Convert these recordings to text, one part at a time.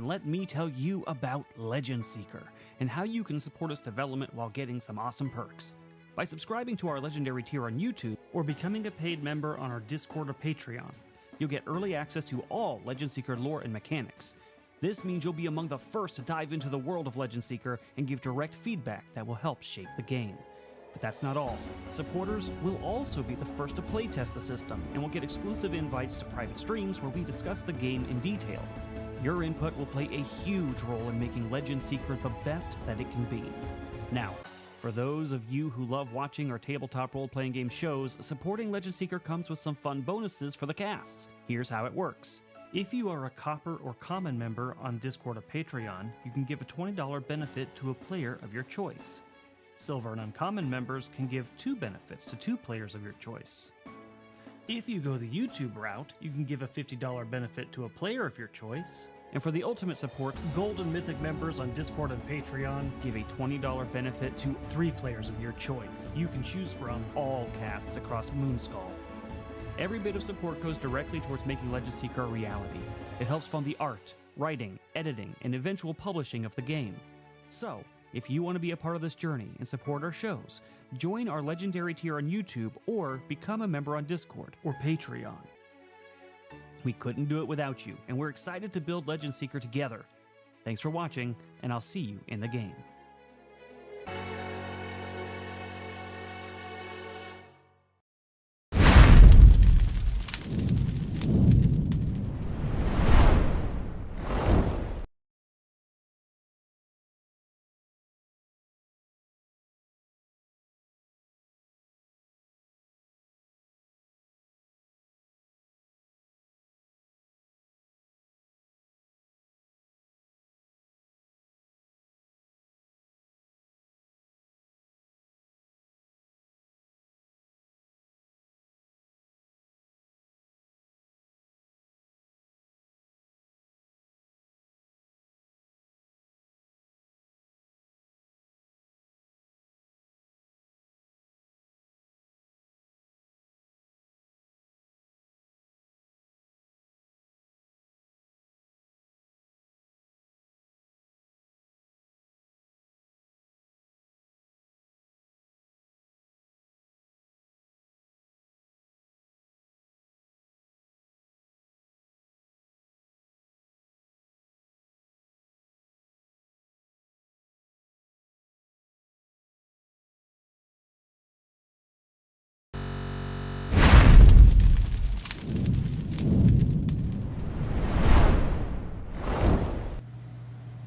let me tell you about Legend Seeker and how you can support its development while getting some awesome perks. By subscribing to our Legendary tier on YouTube or becoming a paid member on our Discord or Patreon, you'll get early access to all Legend Seeker lore and mechanics. This means you'll be among the first to dive into the world of Legend Seeker and give direct feedback that will help shape the game. But that's not all. Supporters will also be the first to playtest the system and will get exclusive invites to private streams where we discuss the game in detail. Your input will play a huge role in making Legend Seeker the best that it can be. Now, for those of you who love watching our tabletop role-playing game shows, supporting Legend Seeker comes with some fun bonuses for the casts. Here's how it works. If you are a Copper or Common member on Discord or Patreon, you can give a $20 benefit to a player of your choice. Silver and Uncommon members can give 2 benefits to 2 players of your choice. If you go the YouTube route, you can give a $50 benefit to a player of your choice. And for the ultimate support, Gold and Mythic members on Discord and Patreon give a $20 benefit to 3 players of your choice. You can choose from all casts across Moonskull. Every bit of support goes directly towards making Legend Seeker a reality. It helps fund the art, writing, editing, and eventual publishing of the game. So, if you want to be a part of this journey and support our shows, join our Legendary tier on YouTube or become a member on Discord or Patreon. We couldn't do it without you, and we're excited to build Legend Seeker together. Thanks for watching, and I'll see you in the game.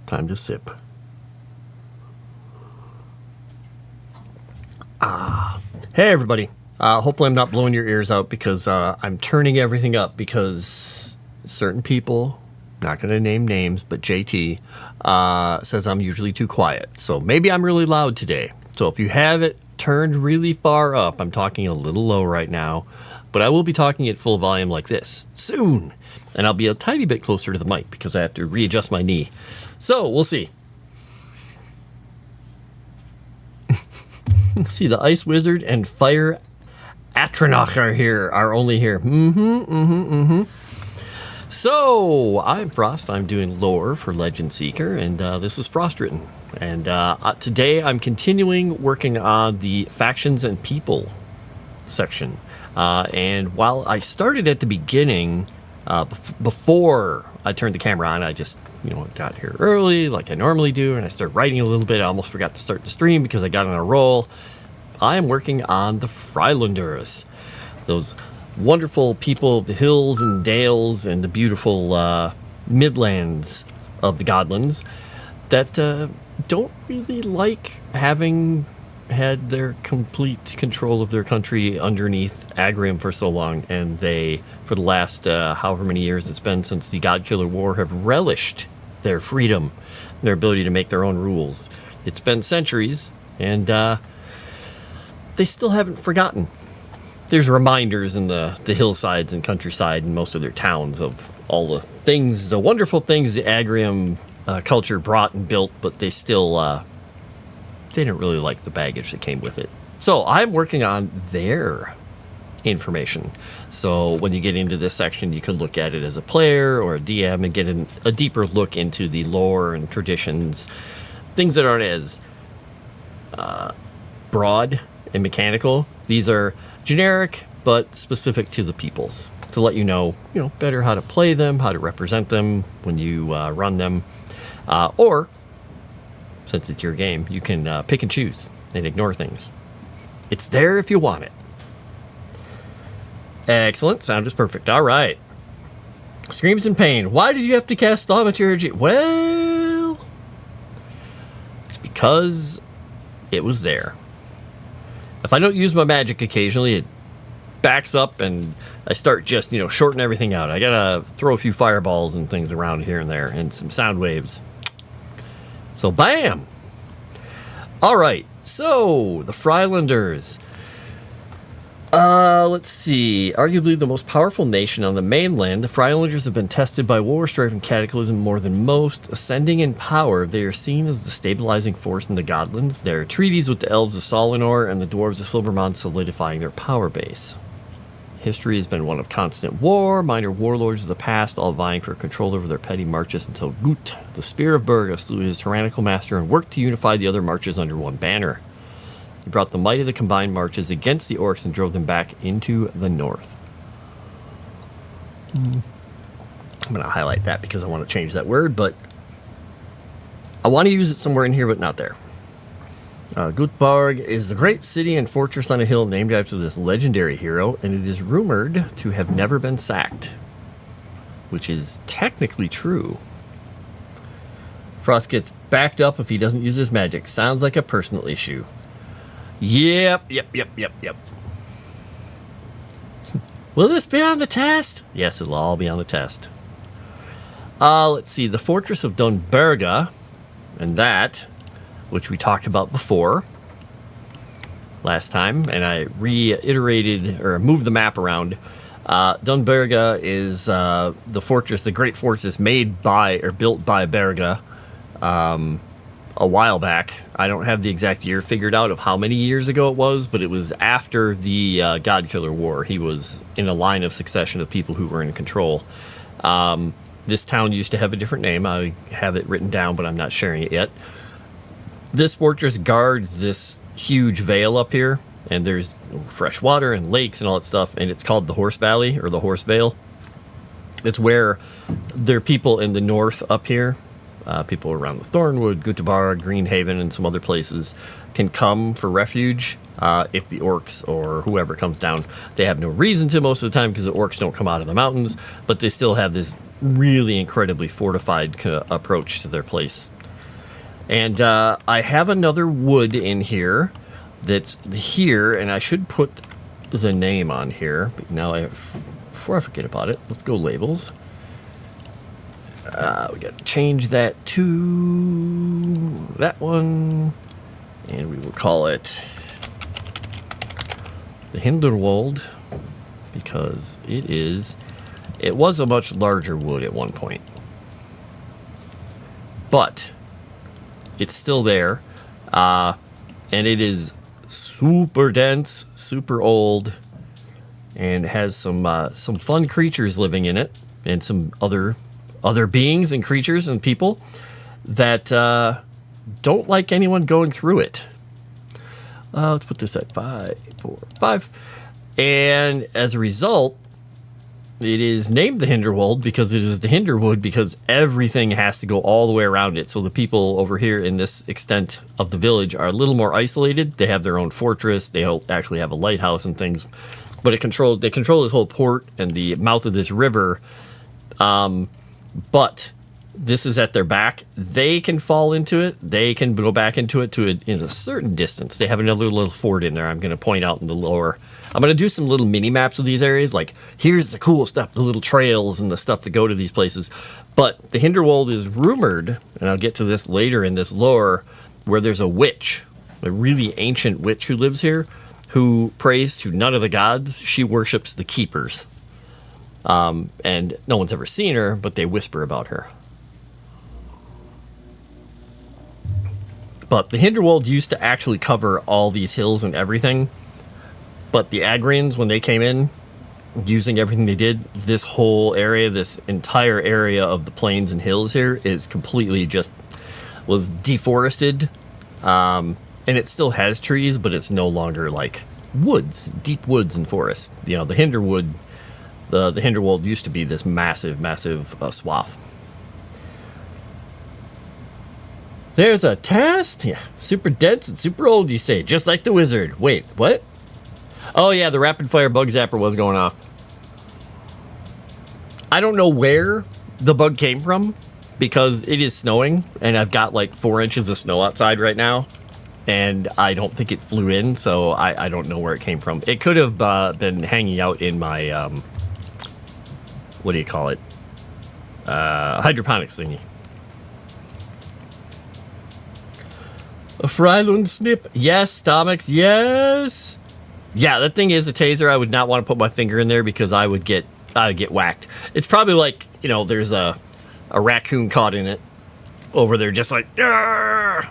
Time to sip. Hey everybody. Hopefully I'm not blowing your ears out because I'm turning everything up because certain people, not going to name names, but JT, says I'm usually too quiet. So maybe I'm really loud today. So if you have it turned really far up, I'm talking a little low right now, but I will be talking at full volume like this soon. And I'll be a tiny bit closer to the mic because I have to readjust my knee. So, we'll see. See, the Ice Wizard and Fire Atronach are only here. So, I'm Frost. I'm doing lore for Legend Seeker, and this is Frost Written. And today I'm continuing working on the Factions and People section. And while I started at the beginning, before I turned the camera on, I just got here early like I normally do, and I started writing a little bit. I almost forgot to start the stream because I got on a roll. I am working on the Freilanders, those wonderful people of the hills and dales and the beautiful midlands of the Godlands that don't really like having had their complete control of their country underneath Agrium for so long, and they, for the last however many years it's been since the Godkiller War, have relished their freedom, their ability to make their own rules. It's been centuries, and they still haven't forgotten. There's reminders in the hillsides and countryside and most of their towns of all the things, the wonderful things the Agrium culture brought and built, but they still they didn't really like the baggage that came with it. So I'm working on their information. So when you get into this section, you can look at it as a player or a DM and get a deeper look into the lore and traditions, things that aren't as broad and mechanical. These are generic but specific to the peoples to let you know better how to play them, how to represent them when you run them, or since it's your game, you can pick and choose and ignore things. It's there if you want it. Excellent. Sound is perfect. All right. Screams in pain. Why did you have to cast thaumaturgy? Well, it's because it was there. If I don't use my magic occasionally, it backs up and I start just, shorting everything out. I gotta throw a few fireballs and things around here and there and some sound waves. So, bam! All right. So, the Freilanders. Let's see. Arguably the most powerful nation on the mainland, the Freilanders have been tested by war, strife, and cataclysm more than most. Ascending in power, they are seen as the stabilizing force in the Godlands. Their treaties with the elves of Solinor and the dwarves of Silvermond solidifying their power base. History has been one of constant war, minor warlords of the past, all vying for control over their petty marches until Gut, the Spear of Berga, slew his tyrannical master and worked to unify the other marches under one banner. He brought the might of the combined marches against the orcs and drove them back into the north. I'm going to highlight that because I want to change that word, but I want to use it somewhere in here, but not there. Gutbarg is a great city and fortress on a hill named after this legendary hero, and it is rumored to have never been sacked, which is technically true. Frost gets backed up if he doesn't use his magic. Sounds like a personal issue. Yep. Will this be on the test? Yes, it'll all be on the test. Let's see. The Fortress of Dunberga, and that, which we talked about before last time, and I reiterated or moved the map around. Dunberga is the fortress, the great fortress made by or built by Berga a while back. I don't have the exact year figured out of how many years ago it was, but it was after the Godkiller War. He was in a line of succession of people who were in control. This town used to have a different name. I have it written down, but I'm not sharing it yet. This fortress guards this huge vale up here, and there's fresh water and lakes and all that stuff, and it's called the Horse Valley or the Horse Vale. It's where there are people in the north up here. People around the Thornwood, Göteborg, Greenhaven, and some other places can come for refuge if the orcs or whoever comes down. They have no reason to most of the time because the orcs don't come out of the mountains, but they still have this really incredibly fortified approach to their place. And I have another wood in here that's here, and I should put the name on here. But now before I forget about it, let's go labels. We got to change that to that one, and we will call it the Hinderwald because it was a much larger wood at one point, but it's still there, and it is super dense, super old, and has some fun creatures living in it, and some other beings and creatures and people that don't like anyone going through it. Let's put this at 5, 4, 5. And as a result, it is named the Hinderwald because it is the Hinderwood because everything has to go all the way around it. So the people over here in this extent of the village are a little more isolated. They have their own fortress. They actually have a lighthouse and things. But they control this whole port and the mouth of this river. But this is at their back. They can fall into it. They can go back into it in a certain distance. They have another little fort in there I'm going to point out in the lore. I'm going to do some little mini maps of these areas. Like, here's the cool stuff, the little trails and the stuff that go to these places. But the Hinderwald is rumored, and I'll get to this later in this lore, where there's a witch, a really ancient witch who lives here, who prays to none of the gods. She worships the keepers. And no one's ever seen her, but they whisper about her. But the Hinderwald used to actually cover all these hills and everything. But the Agrians, when they came in, using everything they did, this whole area, this entire area of the plains and hills here is completely just was deforested. And it still has trees, but it's no longer like woods, deep woods and forests. You know, the Hinderwood, the Hinderwold used to be this massive, massive swath. There's a test? Yeah, super dense and super old, you say, just like the wizard. Wait, what? Oh yeah, the rapid fire bug zapper was going off. I don't know where the bug came from because it is snowing and I've got like 4 inches of snow outside right now. And I don't think it flew in, so I don't know where it came from. It could have been hanging out in my, what do you call it? Hydroponics thingy. A Frylund snip. Yes, stomachs, yes. Yeah, that thing is a taser. I would not want to put my finger in there because I would get whacked. It's probably like, you know, there's a raccoon caught in it over there just like, Argh!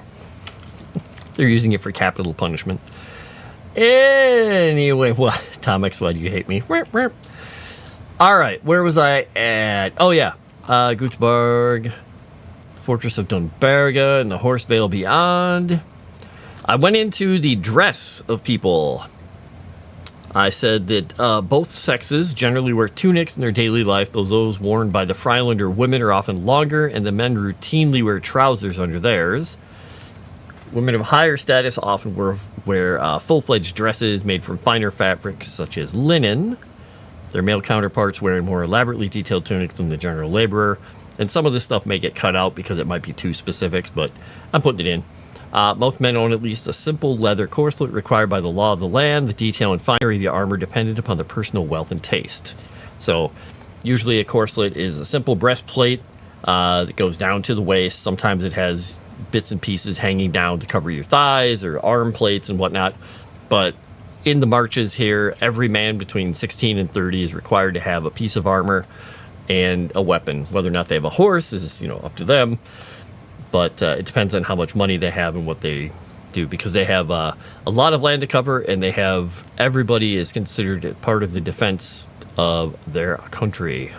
They're using it for capital punishment. Anyway, well, Tomix, why do you hate me? All right, where was I at? Oh, yeah. Göteborg, Fortress of Dunberga, and the Horsevale beyond. I went into the dress of people. I said that both sexes generally wear tunics in their daily life, though those worn by the Frylander women are often longer, and the men routinely wear trousers under theirs. Women of higher status often wear full-fledged dresses made from finer fabrics such as linen. Their male counterparts wearing more elaborately detailed tunics than the general laborer. And some of this stuff may get cut out because it might be too specifics, but I'm putting it in. Most men own at least a simple leather corselet required by the law of the land. The detail and finery of the armor dependent upon the personal wealth and taste. So usually a corselet is a simple breastplate that goes down to the waist. Sometimes it has bits and pieces hanging down to cover your thighs or arm plates and whatnot. But in the marches here, every man between 16 and 30 is required to have a piece of armor and a weapon. Whether or not they have a horse is, up to them. But it depends on how much money they have and what they do, because they have a lot of land to cover, and they have everybody is considered part of the defense of their country.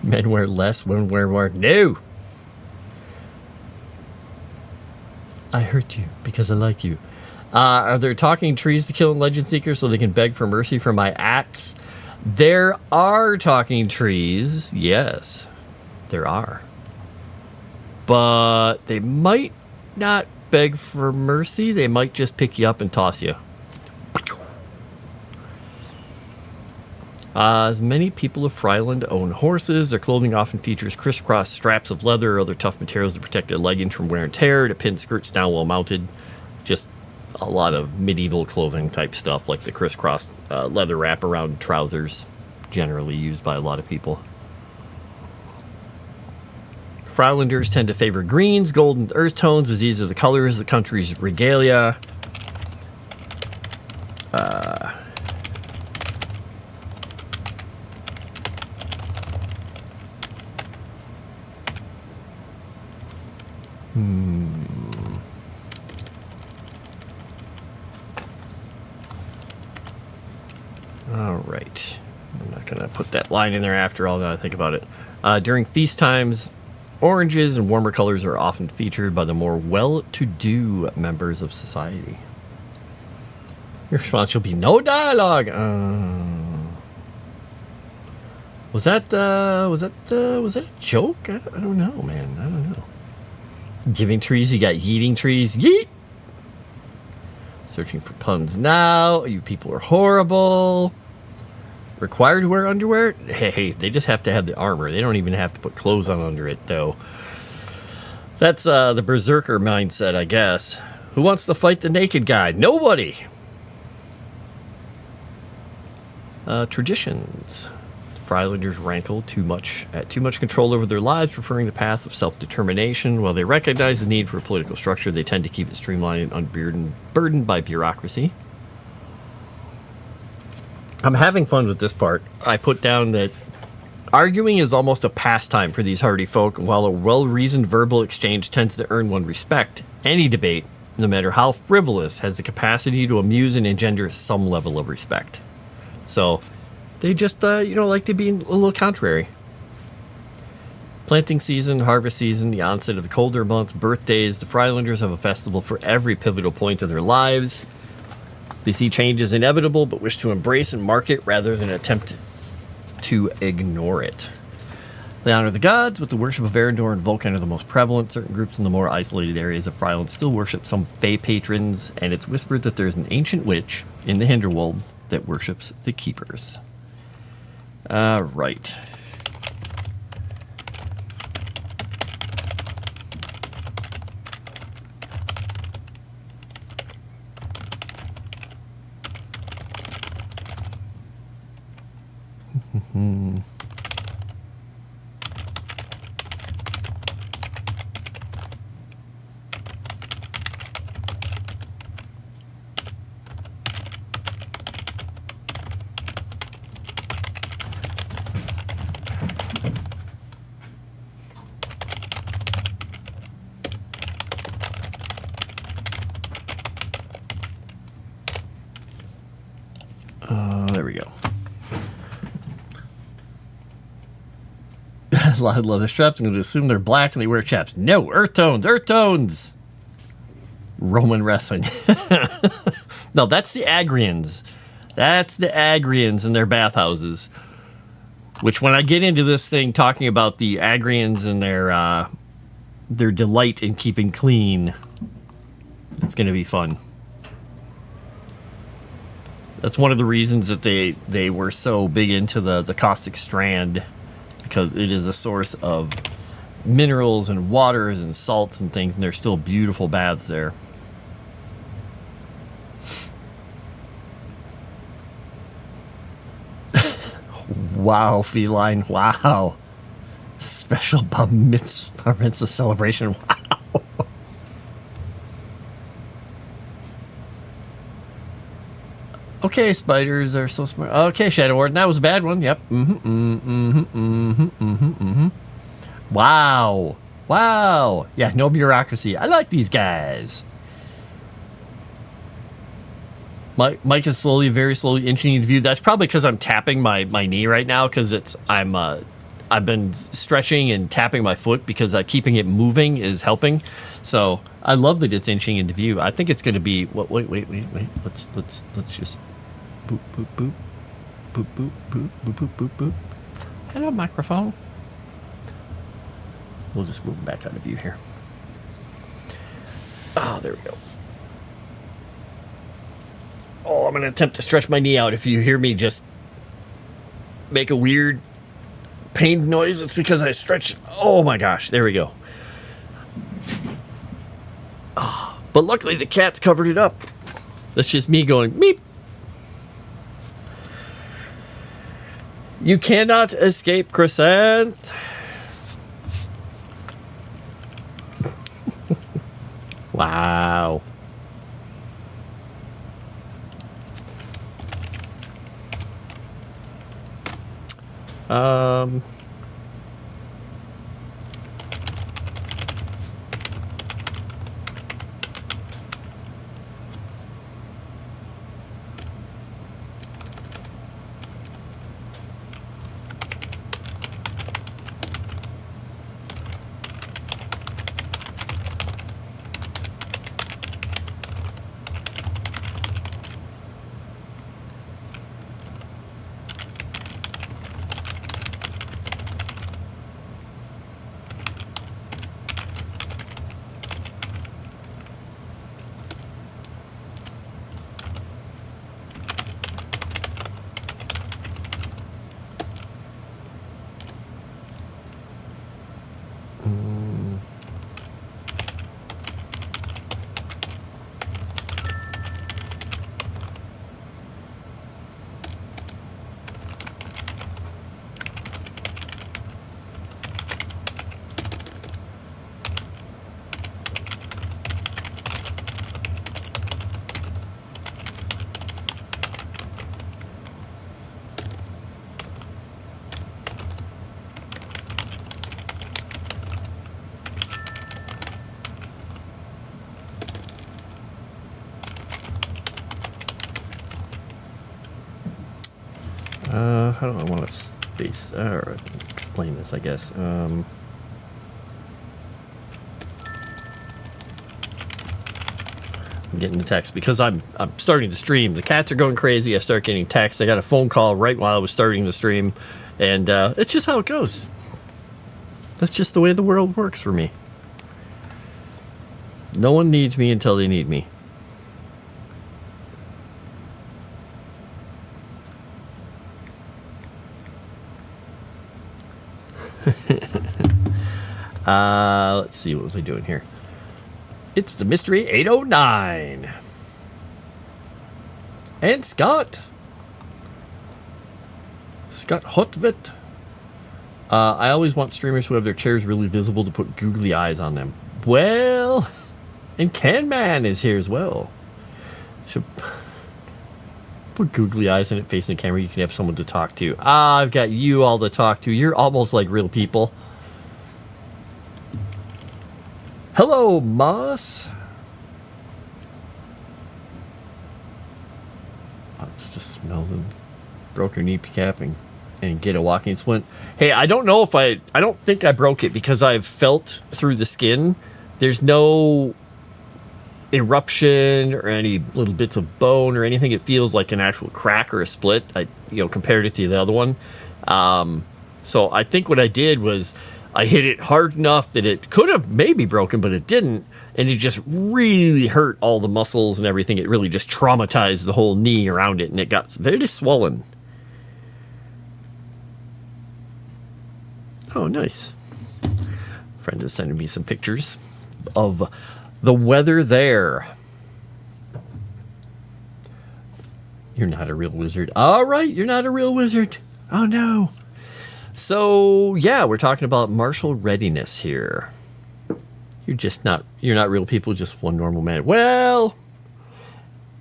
Men wear less, women wear more. No! I hurt you because I like you. Are there talking trees to kill in Legend Seeker so they can beg for mercy for my acts? There are talking trees. Yes, there are. But they might not beg for mercy. They might just pick you up and toss you. As many people of Fryland own horses, their clothing often features crisscross straps of leather or other tough materials to protect their leggings from wear and tear, to pin skirts down while mounted. Just a lot of medieval clothing type stuff, like the crisscross leather wrap around trousers, generally used by a lot of people. Frylanders tend to favor greens, gold, and earth tones, as these are the colors of the country's regalia. All right. I'm not going to put that line in there after all, now I think about it. During feast times, oranges and warmer colors are often featured by the more well-to-do members of society. Your response will be no dialogue. Was that a joke? I don't know, man. I don't know. Giving trees, you got yeeting trees. Yeet! Searching for puns now. You people are horrible. Required to wear underwear? Hey, they just have to have the armor. They don't even have to put clothes on under it, though. That's the berserker mindset, I guess. Who wants to fight the naked guy? Nobody! Traditions. Frylanders rankle too much control over their lives, preferring the path of self-determination. While they recognize the need for a political structure, they tend to keep it streamlined and unburdened by bureaucracy. I'm having fun with this part. I put down that Arguing is almost a pastime for these hardy folk, and while a well-reasoned verbal exchange tends to earn one respect, any debate, no matter how frivolous, has the capacity to amuse and engender some level of respect. So, they just, like to be a little contrary. Planting season, harvest season, the onset of the colder months, birthdays, the Freilanders have a festival for every pivotal point of their lives. They see change as inevitable, but wish to embrace and mark it rather than attempt to ignore it. They honor the gods, with the worship of Arendor and Vulcan are the most prevalent. Certain groups in the more isolated areas of Freiland still worship some Fey patrons, and it's whispered that there's an ancient witch in the Hinderwald that worships the Keepers. Right. There we go. A lot of leather straps. I'm going to assume they're black and they wear chaps. No, earth tones, earth tones. Roman wrestling. No, that's the Agrians. That's the Agrians in their bathhouses. Which, when I get into this thing talking about the Agrians and their delight in keeping clean, it's going to be fun. That's one of the reasons that they were so big into the caustic strand, because it is a source of minerals and waters and salts and things, and there's still beautiful baths there. Wow, feline, wow. Special bar mitzvah celebration, wow. Okay, spiders are so smart. Okay, Shadow Warden, that was a bad one. Yep. Wow. Wow. Yeah, no bureaucracy. I like these guys. Mike is very slowly inching into view. That's probably because I'm tapping my knee right now, because I've been stretching and tapping my foot because keeping it moving is helping. So I love that it's inching into view. I think it's going to be. Wait. Let's just boop boop boop boop boop boop boop boop boop boop. Hello, microphone. We'll just move back out of view here. Oh, there we go. Oh, I'm going to attempt to stretch my knee out. If you hear me just make a weird pained noise, it's because I stretched. Oh my gosh, there we go. Oh, but luckily the cat's covered it up. That's just me going meep. You cannot escape Crescent. Wow. how do I want to space or explain this, I guess. I'm getting the text because I'm starting to stream. The cats are going crazy. I start getting text. I got a phone call right while I was starting the stream, and it's just how it goes. That's just the way the world works for me. No one needs me until they need me. Let's see, what was I doing here? It's the Mystery 809. And Scott Hotvet. I always want streamers who have their chairs really visible to put googly eyes on them. Well, and Canman is here as well. Should put googly eyes in it facing the camera. You can have someone to talk to. I've got you all to talk to. You're almost like real people. Hello, Moss. Let's just smell them. Broke your kneecap and get a walking splint. Hey, I don't know if I don't think I broke it because I've felt through the skin. There's no eruption or any little bits of bone or anything. It feels like an actual crack or a split. I compared it to the other one. So I think what I did was I hit it hard enough that it could have maybe broken, but it didn't. And it just really hurt all the muscles and everything. It really just traumatized the whole knee around it, and it got very swollen. Oh, nice. Friend is sending me some pictures of the weather there. You're not a real wizard. All right, you're not a real wizard. Oh, no. So, yeah, we're talking about martial readiness here. You're not real people, just one normal man. Well,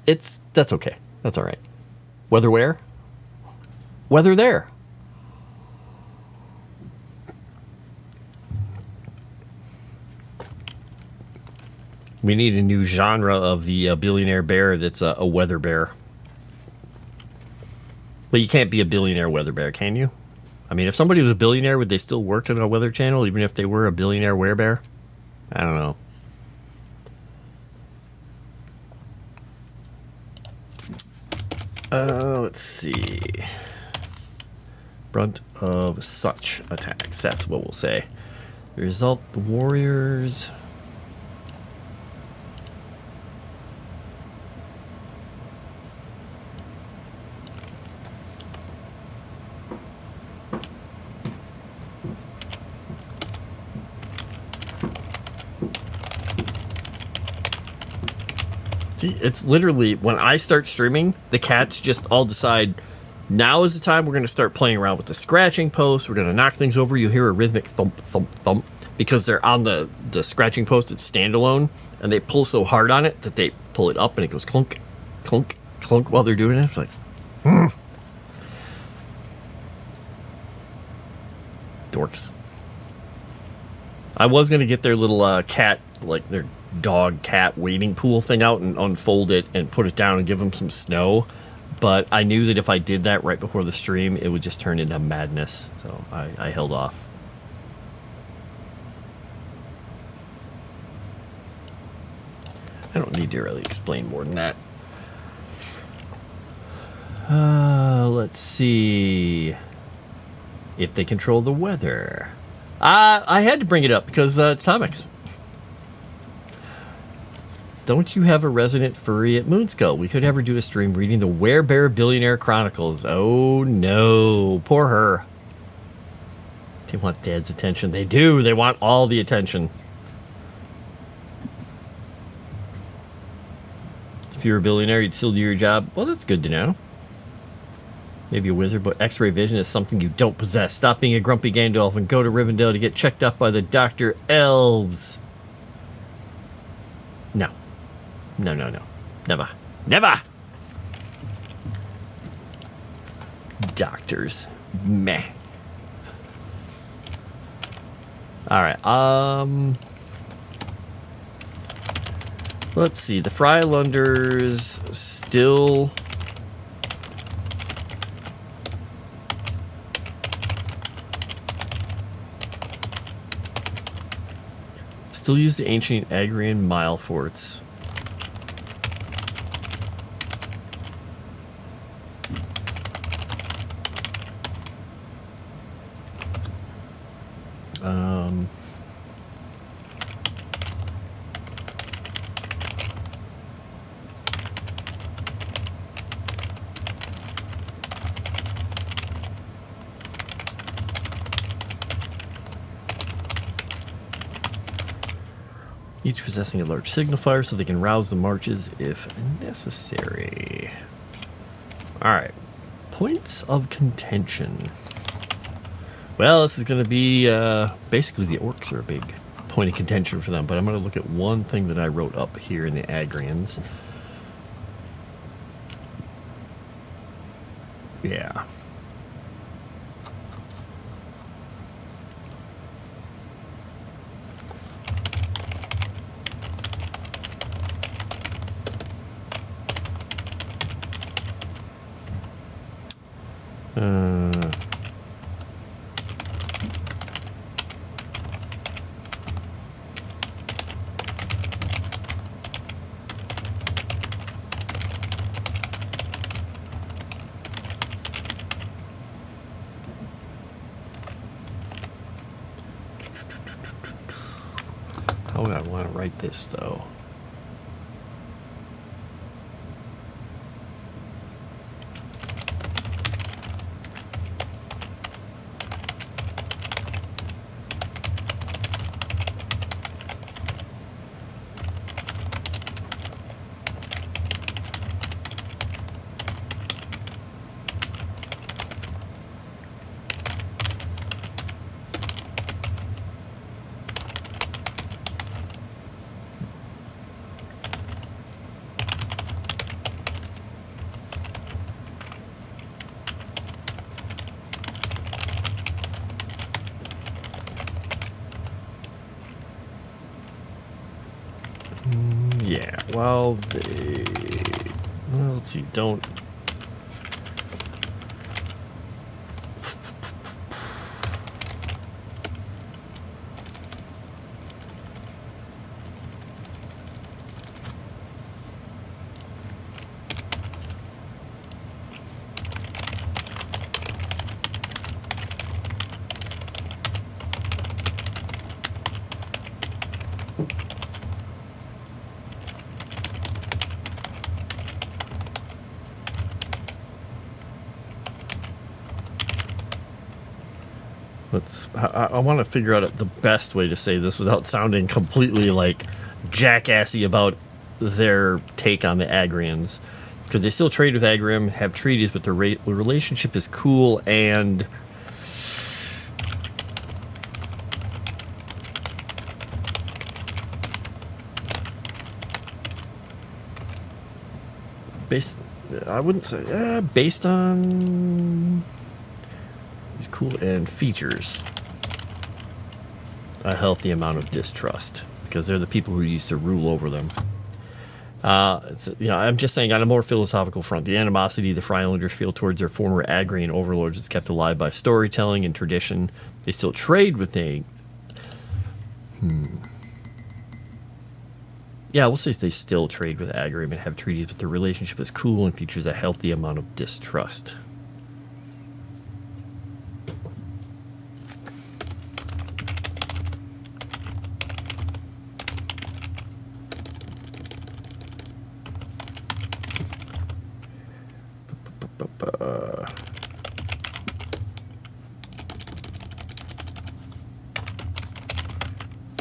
that's okay. That's all right. Weather where? Weather there. We need a new genre of the billionaire bear that's a weather bear. Well, you can't be a billionaire weather bear, can you? I mean, if somebody was a billionaire, would they still work on a weather channel, even if they were a billionaire werebear? I don't know. Let's see. Brunt of such attacks. That's what we'll say. The result, the warriors... See, it's literally, when I start streaming, the cats just all decide, now is the time we're going to start playing around with the scratching post. We're going to knock things over. You'll hear a rhythmic thump, thump, thump, because they're on the scratching post. It's standalone, and they pull so hard on it that they pull it up, and it goes clunk, clunk, clunk while they're doing it. It's like, dorks. I was going to get their little cat, like their dog cat wading pool thing out and unfold it and put it down and give them some snow, but I knew that if I did that right before the stream, it would just turn into madness, so I held off. I don't need to really explain more than that. Let's see if they control the weather. I had to bring it up because it's Tomix. Don't you have a resident furry at Moonskull? We could have her do a stream reading the Werebear Billionaire Chronicles. Oh no, poor her. They want Dad's attention. They do. They want all the attention. If you're a billionaire, you'd still do your job. Well, that's good to know. Maybe a wizard, but X-ray vision is something you don't possess. Stop being a grumpy Gandalf and go to Rivendell to get checked up by the Dr. Elves. No. No, no, no. Never. Never! Doctors. Meh. Alright, let's see. The Frylunders still... Still use the ancient Agrian mile forts. Each possessing a large signifier so they can rouse the marches if necessary. Alright. Points of contention. Well, this is going to be basically the orcs are a big point of contention for them, but I'm going to look at one thing that I wrote up here in the Agrians. Yeah. How would I want to write this, though? Yeah, well, let's see, don't... I want to figure out the best way to say this without sounding completely like jackassy about their take on the Agrians, because they still trade with Agrim, have treaties, but their relationship is cool and I wouldn't say based on these cool and features a healthy amount of distrust, because they're the people who used to rule over them. I'm just saying, on a more philosophical front, the animosity the Freilanders feel towards their former Agrian overlords is kept alive by storytelling and tradition. They still trade with Yeah, we'll say they still trade with Agrian and have treaties, but their relationship is cool and features a healthy amount of distrust.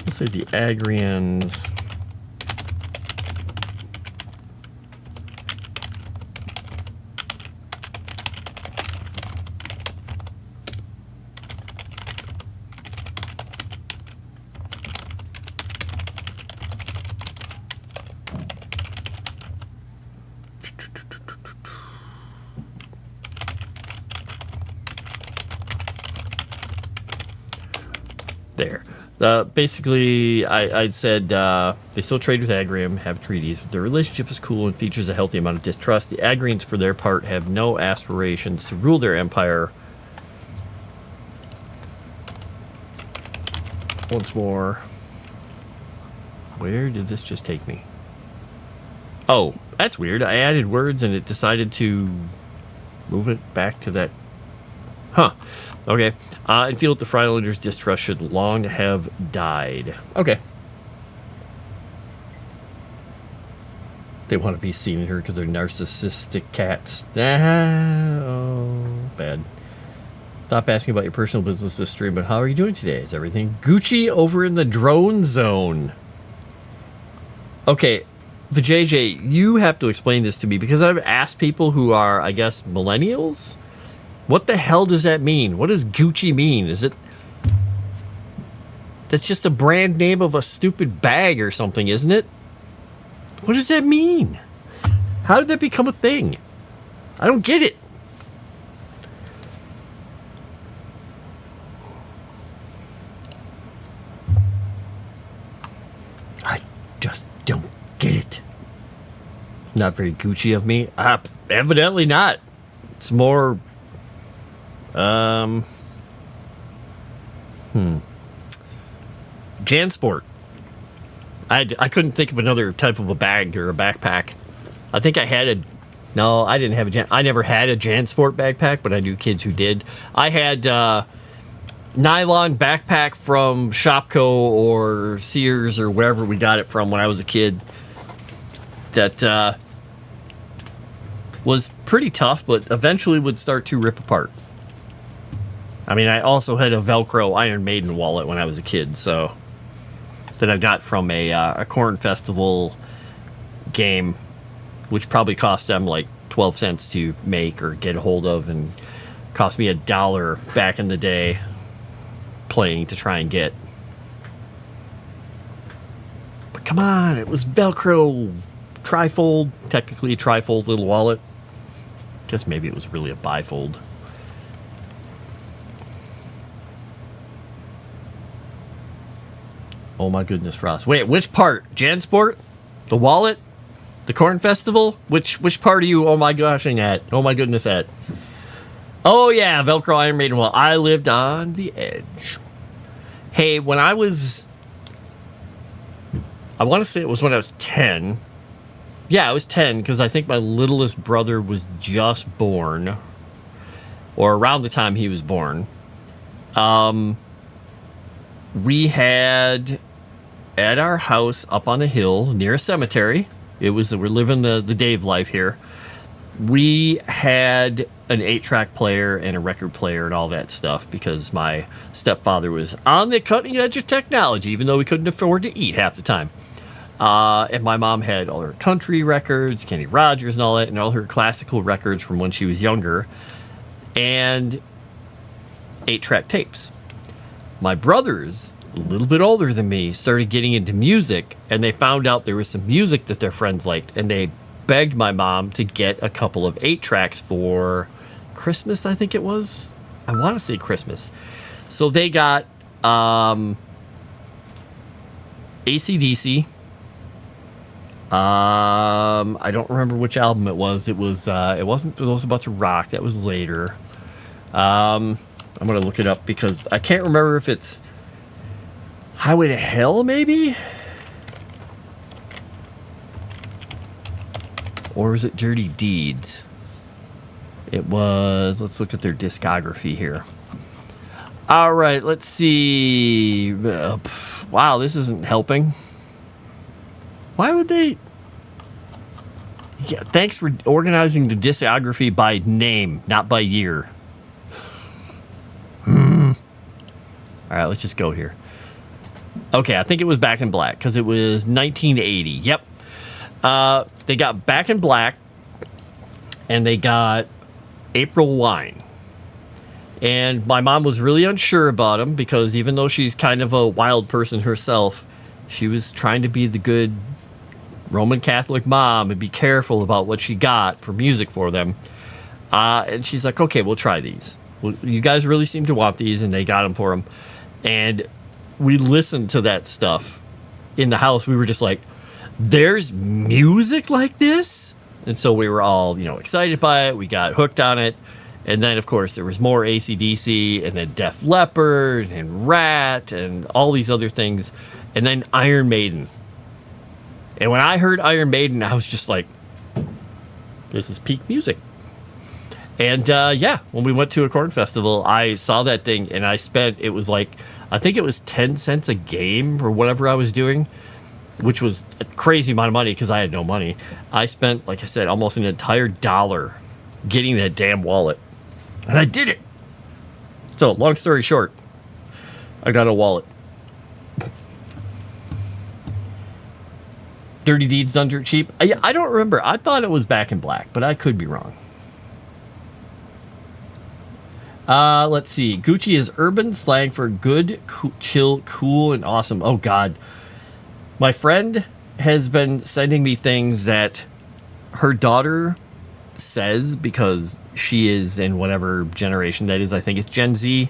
Let's say the Agrians there. Basically, I'd said they still trade with Agrium, have treaties, but their relationship is cool and features a healthy amount of distrust. The Agrians, for their part, have no aspirations to rule their empire. Once more. Where did this just take me? Oh, that's weird. I added words and it decided to move it back to that. Huh. Okay. And feel that the Freilanders' distrust should long have died. Okay. They want to be seen in her because they're narcissistic cats. Oh, bad. Stop asking about your personal business this stream, but how are you doing today? Is everything Gucci over in the drone zone? Okay, the JJ, you have to explain this to me because I've asked people who are, I guess, millennials. What the hell does that mean? What does Gucci mean? Is it... That's just a brand name of a stupid bag or something, isn't it? What does that mean? How did that become a thing? I don't get it. I just don't get it. Not very Gucci of me. Evidently not. It's more... Jansport. I couldn't think of another type of a bag or a backpack. I think I had a... No, I didn't have I never had a Jansport backpack, but I knew kids who did. I had nylon backpack from Shopko or Sears or wherever we got it from when I was a kid. That was pretty tough, but eventually would start to rip apart. I mean, I also had a Velcro Iron Maiden wallet when I was a kid, so... that I got from a corn festival game, which probably cost them like 12 cents to make or get a hold of, and cost me $1 back in the day playing to try and get. But come on, it was Velcro trifold, technically a trifold little wallet. Guess maybe it was really a bifold. Oh my goodness, Frost. Wait, which part? Jansport? The wallet? The corn festival? Which part are you, oh my goshing at? Oh my goodness at? Oh yeah, Velcro Iron Maiden. Well, I lived on the edge. Hey, when I was... I want to say it was when I was 10. Yeah, I was 10 because I think my littlest brother was just born. Or around the time he was born. We had... at our house up on a hill near a cemetery, we're living the Dave life here. We had an 8-track player and a record player and all that stuff because my stepfather was on the cutting edge of technology, even though we couldn't afford to eat half the time. And my mom had all her country records, Kenny Rogers and all that, and all her classical records from when she was younger, and 8-track tapes. My brothers, a little bit older than me, started getting into music, and they found out there was some music that their friends liked, and they begged my mom to get a couple of 8-tracks for Christmas, I think it was. I want to say Christmas. So they got AC/DC. I don't remember which album it was. It wasn't For Those About to Rock. That was later. I'm going to look it up because I can't remember if it's Highway to Hell, maybe? Or was it Dirty Deeds? It was... Let's look at their discography here. All right, let's see. Wow, this isn't helping. Why would they... Yeah, thanks for organizing the discography by name, not by year. All right, let's just go here. Okay, I think it was Back in Black because it was 1980. Yep. They got Back in Black and they got April Wine. And my mom was really unsure about them because even though she's kind of a wild person herself, she was trying to be the good Roman Catholic mom and be careful about what she got for music for them. And she's like, okay, we'll try these. Well, you guys really seem to want these, and they got them for them. And we listened to that stuff in the house. We were just like, there's music like this? And so we were all, excited by it. We got hooked on it. And then, of course, there was more AC/DC, and then Def Leppard, and Rat, and all these other things. And then Iron Maiden. And when I heard Iron Maiden, I was just like, this is peak music. And yeah, when we went to a corn festival, I saw that thing and I spent, it was like, I think it was 10 cents a game or whatever I was doing, which was a crazy amount of money because I had no money. I spent, like I said, almost an entire dollar getting that damn wallet. And I did it. So, long story short, I got a wallet. Dirty Deeds Done Dirt Cheap. I don't remember. I thought it was Back in Black, but I could be wrong. Let's see. Gucci is urban slang for good, chill, cool, and awesome. Oh, God. My friend has been sending me things that her daughter says because she is in whatever generation that is. I think it's Gen Z.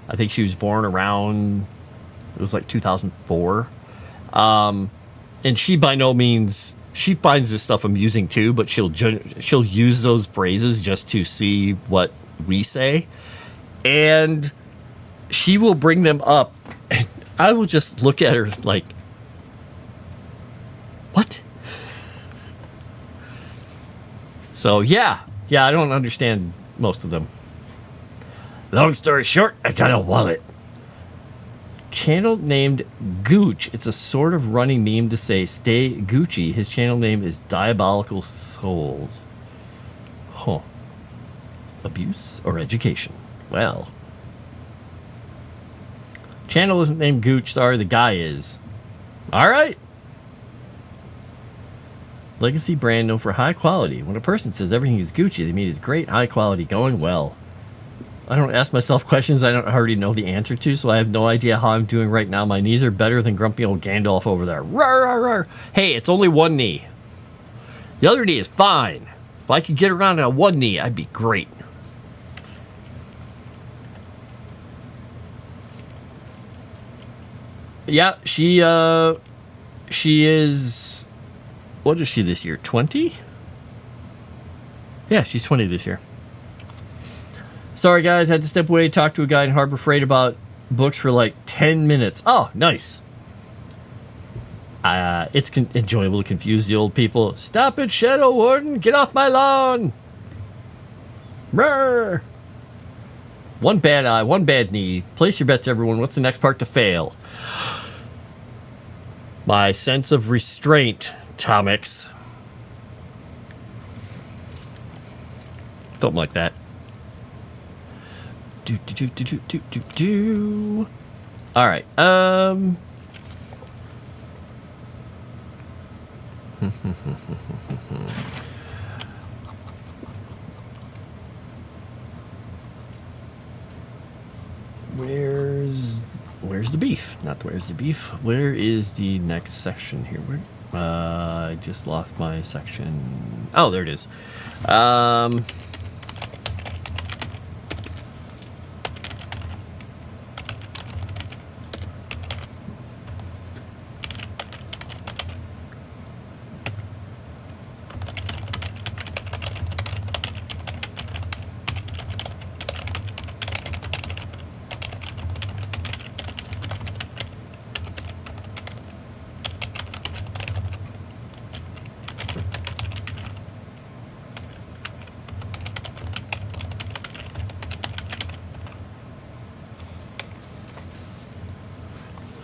I think she was born around, it was like 2004. And she by no means, she finds this stuff amusing too, but she'll use those phrases just to see what we say. And she will bring them up, and I will just look at her like, what? So, yeah, I don't understand most of them. Long story short, I got a wallet. Channel named Gooch. It's a sort of running meme to say, stay Gucci. His channel name is Diabolical Souls. Huh. Abuse or education? Well. Channel isn't named Gooch. Sorry, the guy is. All right. Legacy brand known for high quality. When a person says everything is Gucci, they mean it's great, high quality, going well. I don't ask myself questions I don't already know the answer to, so I have no idea how I'm doing right now. My knees are better than grumpy old Gandalf over there. Rawr, rawr, rawr. Hey, it's only one knee. The other knee is fine. If I could get around on one knee, I'd be great. Yeah, she is... What is she this year? 20? Yeah, she's 20 this year. Sorry, guys. Had to step away, talk to a guy in Harbor Freight about books for like 10 minutes. Oh, nice. It's enjoyable to confuse the old people. Stop it, Shadow Warden. Get off my lawn. Brr. One bad eye, one bad knee. Place your bets, everyone. What's the next part to fail? My sense of restraint, Tomix. Something like that. All right. Where's the beef? Not where's the beef. Where is the next section here? I just lost my section. Oh, there it is.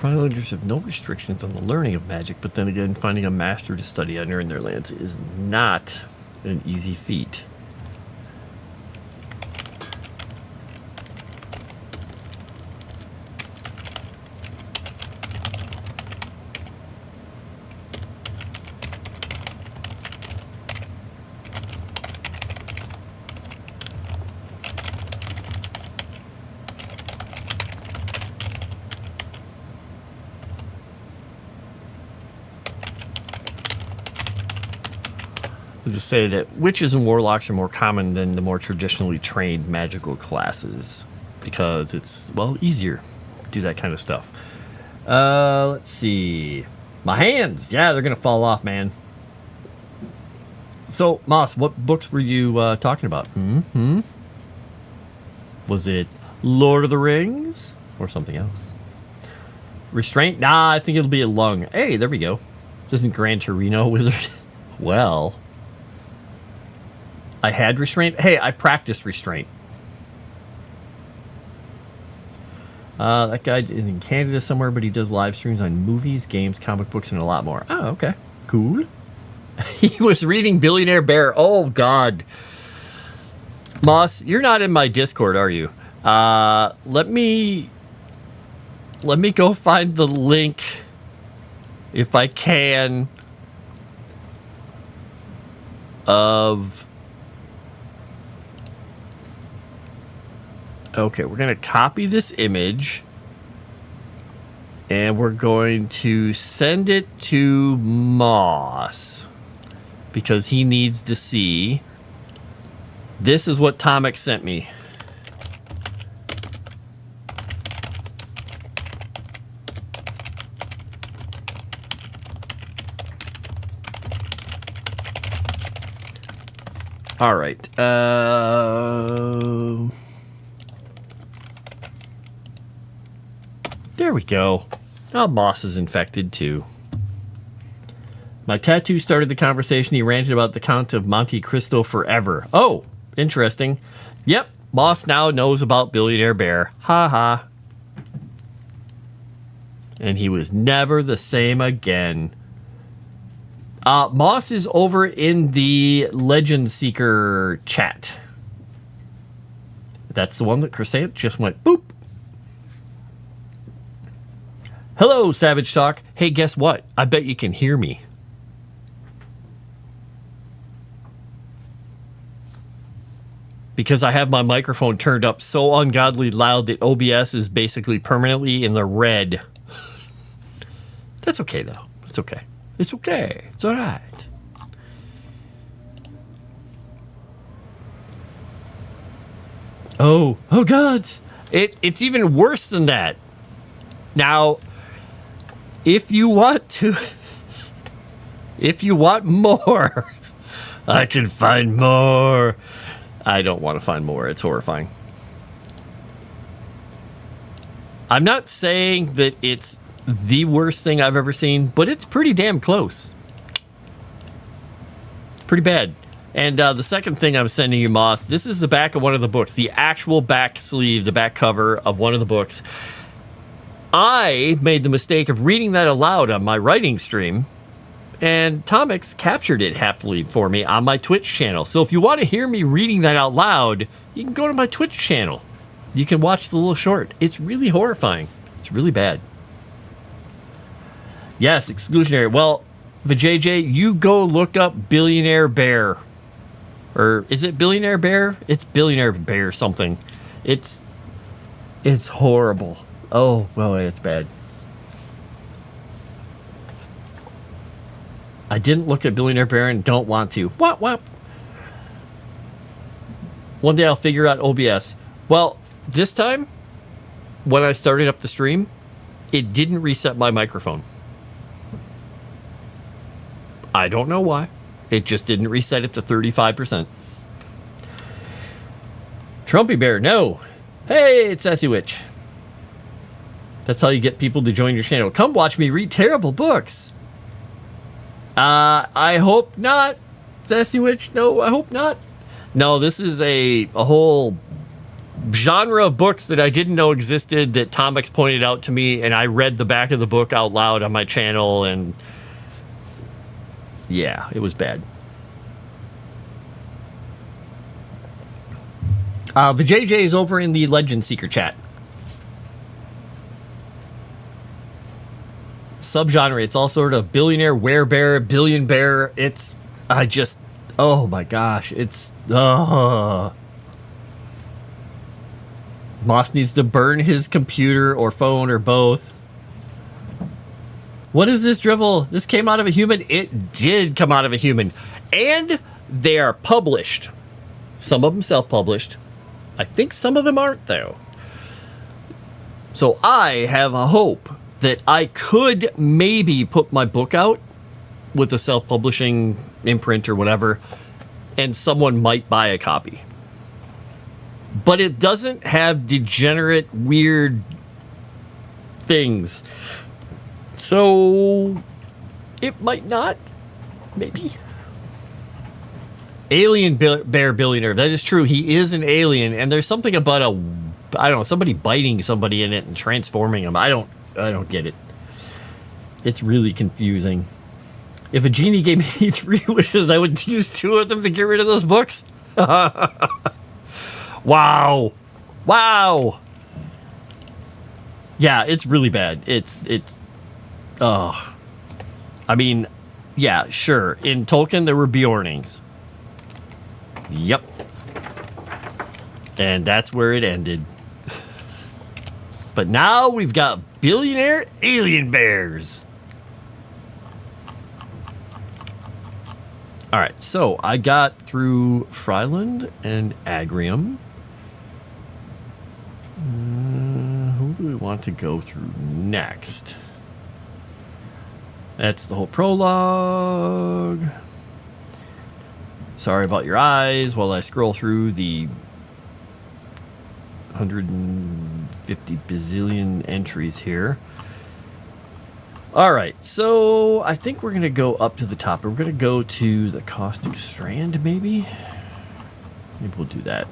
Frontlanders have no restrictions on the learning of magic, but then again, finding a master to study under in their lands is not an easy feat. To say that witches and warlocks are more common than the more traditionally trained magical classes because it's, well, easier to do that kind of stuff. Let's see. My hands. Yeah, they're going to fall off, man. So, Moss, what books were you talking about? Was it Lord of the Rings or something else? Restraint? Nah, I think it'll be a lung. Hey, there we go. Doesn't Gran Torino wizard? Well, I had restraint. Hey, I practiced restraint. That guy is in Canada somewhere, but he does live streams on movies, games, comic books, and a lot more. Oh, okay. Cool. He was reading Billionaire Bear. Oh, God. Moss, you're not in my Discord, are you? Let me go find the link, if I can, of... Okay, we're going to copy this image, and we're going to send it to Moss, because he needs to see. This is what Tomek sent me. All right. There we go. Now Moss is infected too. My tattoo started the conversation. He ranted about the Count of Monte Cristo forever. Oh, interesting. Yep, Moss now knows about Billionaire Bear. Ha ha. And he was never the same again. Moss is over in the Legend Seeker chat. That's the one that Crescent just went boop. Hello, Savage Talk. Hey, guess what? I bet you can hear me. Because I have my microphone turned up so ungodly loud that OBS is basically permanently in the red. That's okay, though. It's okay. It's okay. It's all right. Oh, gods. It's even worse than that. Now, if you want more, I can find more. I don't want to find more. It's horrifying. I'm not saying that it's the worst thing I've ever seen, but it's pretty damn close. It's pretty bad. And the second thing I'm sending you, Moss, this is the back of one of the books, the actual back sleeve, the back cover of one of the books. I made the mistake of reading that aloud on my writing stream, and Tomix captured it happily for me on my Twitch channel. So if you want to hear me reading that out loud, you can go to my Twitch channel. You can watch the little short. It's really horrifying. It's really bad. Yes, exclusionary. Well, Vijay, you go look up Billionaire Bear. Or is it Billionaire Bear? It's Billionaire Bear something. It's horrible. Oh, well, it's bad. I didn't look at Billionaire Bear and don't want to. What? One day I'll figure out OBS. Well, this time, when I started up the stream, it didn't reset my microphone. I don't know why. It just didn't reset it to 35%. Trumpy Bear, no. Hey, it's Sassy Witch. That's how you get people to join your channel. Come watch me read terrible books. I hope not, Sassy Witch. No, I hope not. No, this is a whole genre of books that I didn't know existed that Tomix pointed out to me, and I read the back of the book out loud on my channel, and yeah, it was bad. The JJ is over in the Legend Seeker chat. Subgenre, it's all sort of billionaire, werebear, billion bear. Oh my gosh, Moss needs to burn his computer or phone or both. What is this drivel? This came out of a human? It did come out of a human. And they are published. Some of them self-published. I think some of them aren't, though. So I have a hope that I could maybe put my book out with a self-publishing imprint or whatever, and someone might buy a copy. But it doesn't have degenerate, weird things. So It might not. Maybe. Alien bear billionaire. That is true. He is an alien, and there's something about I don't know, somebody biting somebody in it and transforming them. I don't get it. It's really confusing. If a genie gave me 3 wishes, I would use 2 of them to get rid of those books. Wow. Yeah, it's really bad. I mean, yeah, sure. In Tolkien, there were Bjornings. Yep. And that's where it ended. But now we've got billionaire alien bears. All right, so I got through Fryland and Agrium. Who do we want to go through next? That's the whole prologue. Sorry about your eyes while I scroll through the 150 bazillion entries here. All right, so I think we're going to go up to the top. We're going to go to the Caustic Strand, maybe? Maybe we'll do that.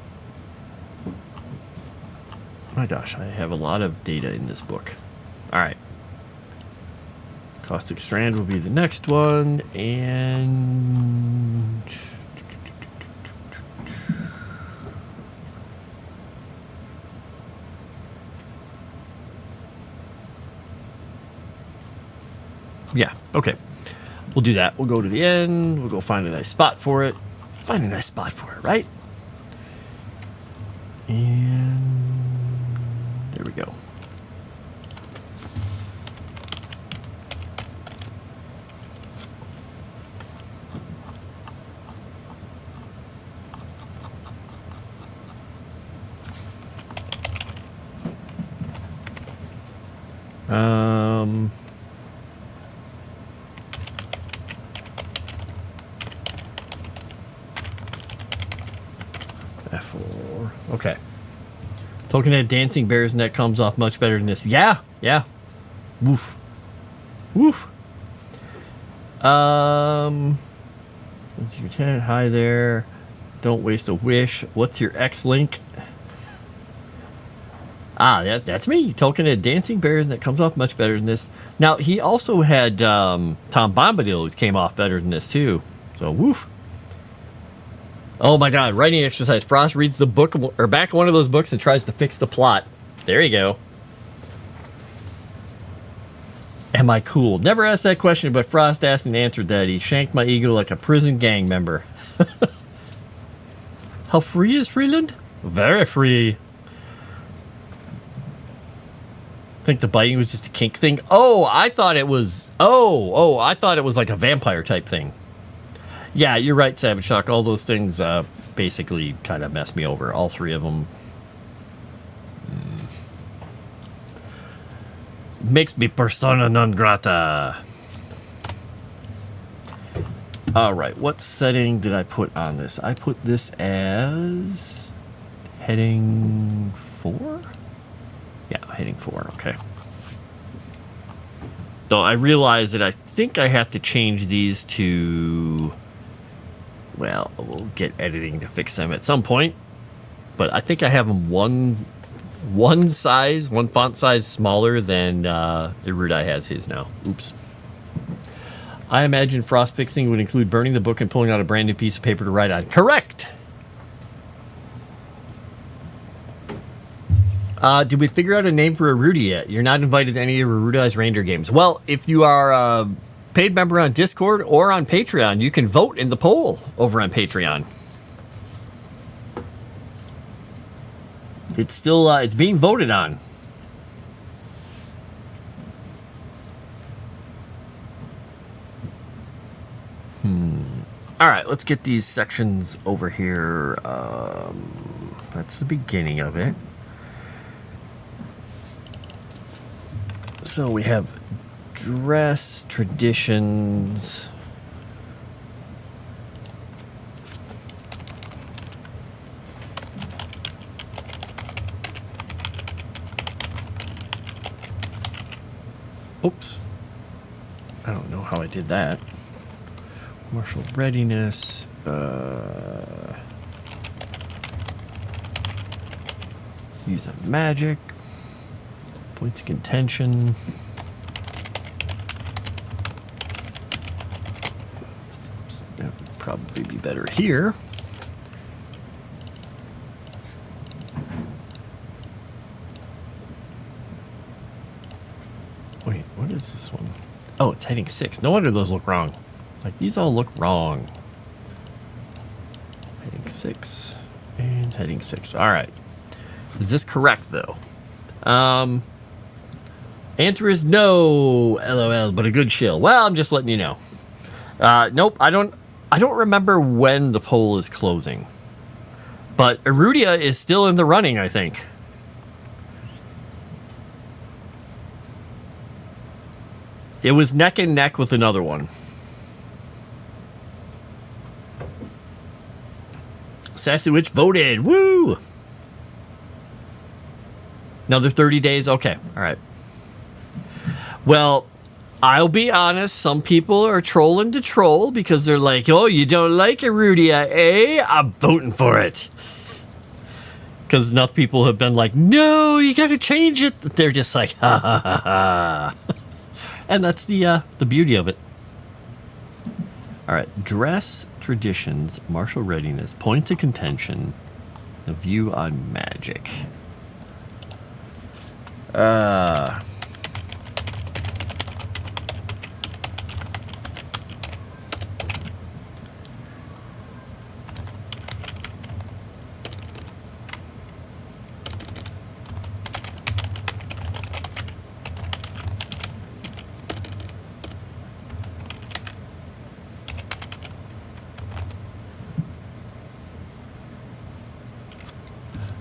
My gosh, I have a lot of data in this book. All right. Caustic Strand will be the next one, and... yeah, okay. We'll do that. We'll go to the end. We'll go find a nice spot for it. Find a nice spot for it, right? And there we go. F4. Okay. Tolkien had dancing bears, and that comes off much better than this. Yeah. Woof. What's your tenant? Hi there. Don't waste a wish. What's your X-Link? That's me. Tolkien had dancing bears, and that comes off much better than this. Now, he also had Tom Bombadil, who came off better than this, too. So, woof. Oh, my God. Writing exercise. Frost reads the book, or back one of those books, and tries to fix the plot. There you go. Am I cool? Never asked that question, but Frost asked and answered that. He shanked my ego like a prison gang member. How free is Freeland? Very free. I think the biting was just a kink thing. Oh, I thought it was... I thought it was like a vampire type thing. Yeah, you're right, Savage Shock. All those things basically kind of messed me over. All 3 of them. Makes me persona non grata. All right, what setting did I put on this? I put this as heading 4? Yeah, heading 4, okay. Though I realize that I think I have to change these to... Well, we'll get editing to fix them at some point. But I think I have them one font size smaller than Erudite has his now. Oops. I imagine frost fixing would include burning the book and pulling out a brand new piece of paper to write on. Correct! Did we figure out a name for Erudite yet? You're not invited to any of Erudite's reindeer games. Well, if you are a paid member on Discord or on Patreon, you can vote in the poll over on Patreon. It's still, it's being voted on. All right, let's get these sections over here. That's the beginning of it. So we have dress, traditions. Oops. I don't know how I did that. Martial readiness. Use a magic. Points of contention. That would probably be better here. Wait, what is this one? Oh, it's heading 6. No wonder those look wrong. Like, these all look wrong. Heading 6 and heading 6. All right. Is this correct, though? Answer is no, LOL, but a good shill. Well, I'm just letting you know. Nope, I don't remember when the poll is closing. But Erudia is still in the running, I think. It was neck and neck with another one. Sassy Witch voted. Woo! Another 30 days? Okay, all right. Well, I'll be honest. Some people are trolling to troll because they're like, oh, you don't like Erudia, eh? I'm voting for it. Because enough people have been like, no, you got to change it. They're just like, ha, ha, ha, ha. And that's the beauty of it. All right, dress, traditions, martial readiness, points of contention, the view on magic.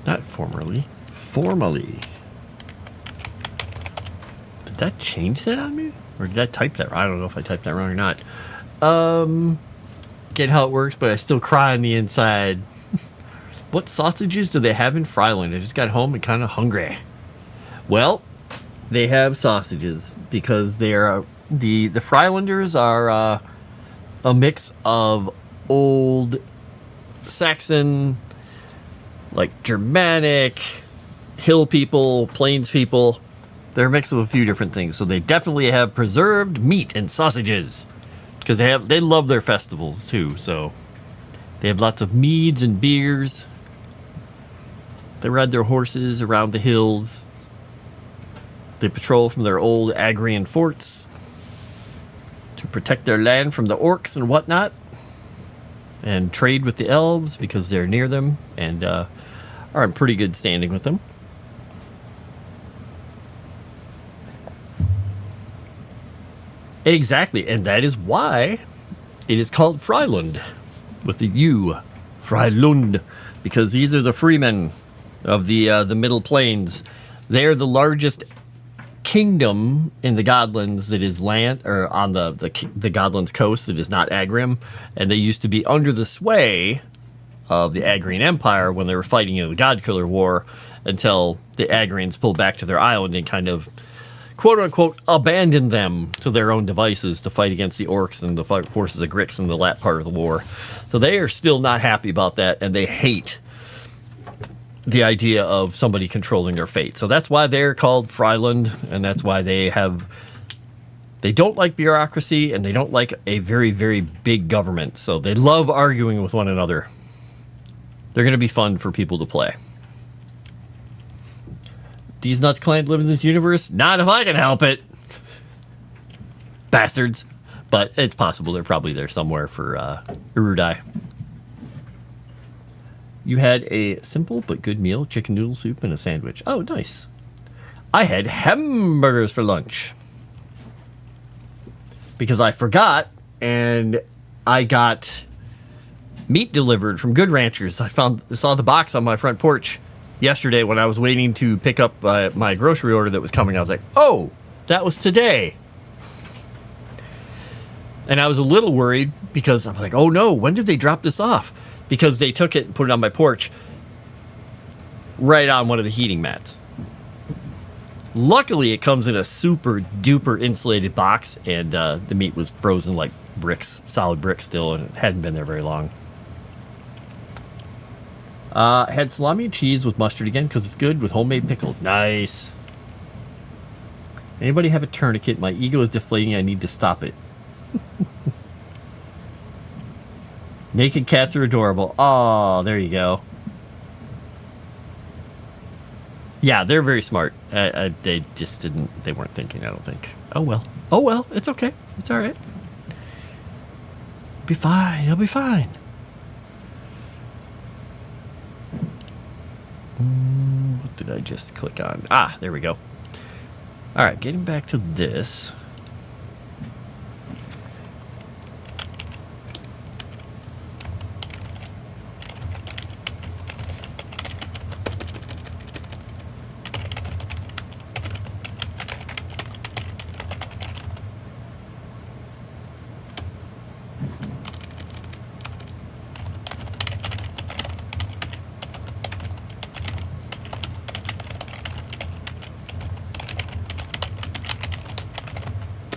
Not formerly. Formally. Did that change that on me? Or did I type that? I don't know if I typed that wrong or not. Get how it works, but I still cry on the inside. What sausages do they have in Fryland? I just got home and kind of hungry. Well, they have sausages because they are the Frylanders are a mix of old Saxon, like Germanic, hill people, plains people. They're a mix of a few different things. So they definitely have preserved meat and sausages because they love their festivals too. So they have lots of meads and beers. They ride their horses around the hills. They patrol from their old Agrian forts to protect their land from the orcs and whatnot, and trade with the elves because they're near them and are in pretty good standing with them. Exactly, and that is why it is called Fryland with the U, Frylund, because these are the freemen of the Middle Plains. They're the largest kingdom in the Godlands that is land, or on the Godlands coast that is not Agrim, and they used to be under the sway of the Agrian Empire when they were fighting in the Godkiller War until the Agrians pulled back to their island and kind of quote-unquote abandoned them to their own devices to fight against the orcs and the forces of Grix in the lat part of the war. So they are still not happy about that, and they hate the idea of somebody controlling their fate. So that's why they're called Fryland, and that's why they don't like bureaucracy, and they don't like a very, very big government. So they love arguing with one another. They're going to be fun for people to play. These nuts clan live in this universe? Not if I can help it. Bastards. But it's possible they're probably there somewhere for Erudai. You had a simple but good meal, chicken noodle soup and a sandwich. Oh, nice. I had hamburgers for lunch. Because I forgot, and I got meat delivered from Good Ranchers. I saw the box on my front porch yesterday when I was waiting to pick up my grocery order that was coming. I was like, oh, that was today. And I was a little worried because I'm like, oh no, when did they drop this off? Because they took it and put it on my porch right on one of the heating mats. Luckily, it comes in a super duper insulated box, and the meat was frozen like bricks, solid bricks still, and it hadn't been there very long. Had salami and cheese with mustard again because it's good with homemade pickles. Nice. Anybody have a tourniquet? My ego is deflating. I need to stop it. Naked cats are adorable. Oh, there you go. Yeah, they're very smart. They just didn't. They weren't thinking. I don't think. Oh well. Oh well. It's okay. It's all right. Be fine. He'll be fine. What did I just click on? Ah, there we go. All right, getting back to this.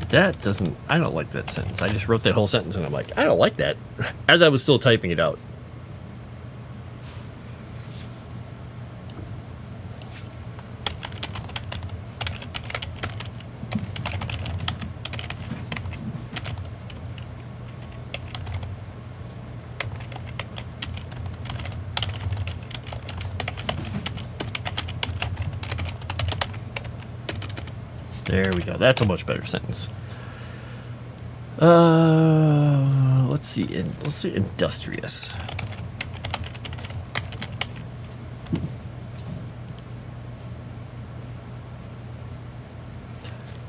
That doesn't, I don't like that sentence. I just wrote that whole sentence and I'm like, I don't like that. As I was still typing it out. There we go. That's a much better sentence. Let's see. Let's see. Industrious.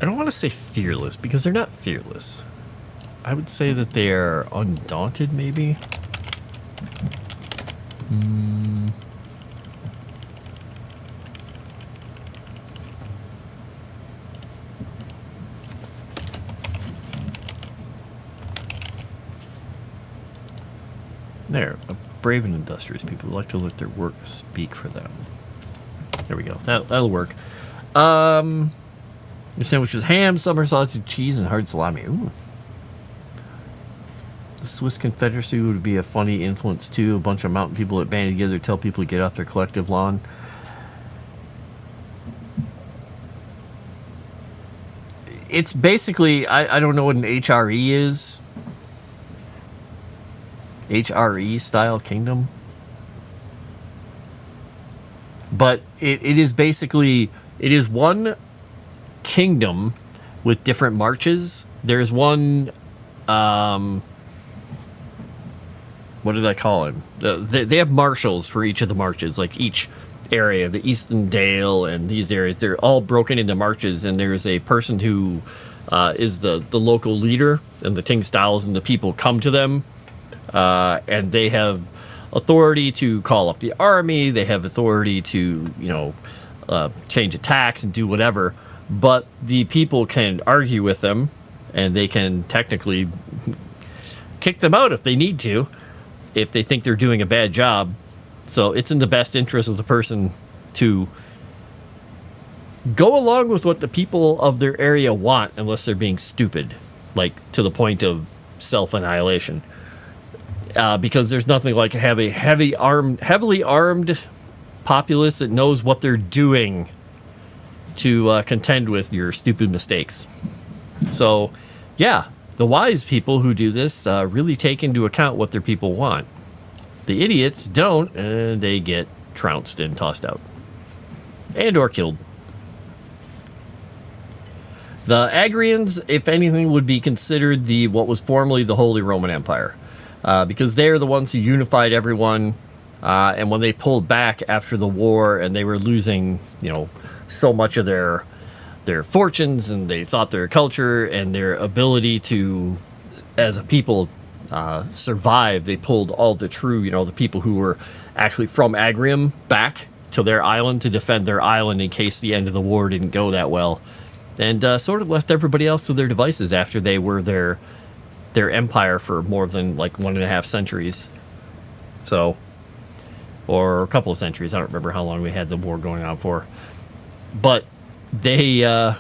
I don't want to say fearless because they're not fearless. I would say that they are undaunted, maybe. There, brave and industrious people who like to let their work speak for them. There we go. That'll work. The sandwich is ham, summer sausage, cheese, and hard salami. Ooh. The Swiss Confederacy would be a funny influence too. A bunch of mountain people that band together to tell people to get off their collective lawn. It's basically, I don't know what an HRE is. HRE style kingdom. But it is basically, it is one kingdom with different marches. There's one, what did I call him? They have marshals for each of the marches, like each area, the Eastern Dale and these areas. They're all broken into marches, and there's a person who is the local leader, and the Ting Styles and the people come to them. And they have authority to call up the army. They have authority to, change attacks and do whatever. But the people can argue with them, and they can technically kick them out if they need to, if they think they're doing a bad job. So it's in the best interest of the person to go along with what the people of their area want, unless they're being stupid, like to the point of self-annihilation. Because there's nothing like have a heavily armed populace that knows what they're doing to contend with your stupid mistakes. So, yeah, the wise people who do this really take into account what their people want. The idiots don't, and they get trounced and tossed out. And or killed. The Agrians, if anything, would be considered what was formerly the Holy Roman Empire. Because they're the ones who unified everyone, and when they pulled back after the war and they were losing, so much of their fortunes, and they thought their culture and their ability to, as a people, survive, they pulled all the true, the people who were actually from Agrium back to their island to defend their island in case the end of the war didn't go that well, and sort of left everybody else to their devices after they were their empire for more than like 1.5 centuries. So, or a couple of centuries. I don't remember how long we had the war going on for. But they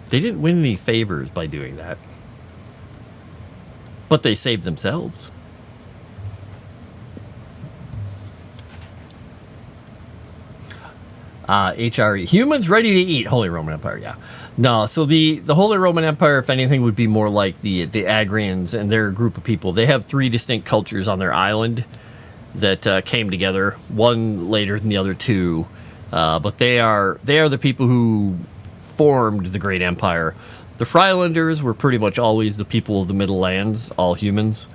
didn't win any favors by doing that, but they saved themselves. HRE, humans ready to eat. Holy Roman Empire, yeah. No, so the Holy Roman Empire, if anything, would be more like the Agrians and their group of people. They have 3 distinct cultures on their island that came together, one later than the other 2. But they are the people who formed the Great Empire. The Freilanders were pretty much always the people of the Middle Lands, all humans.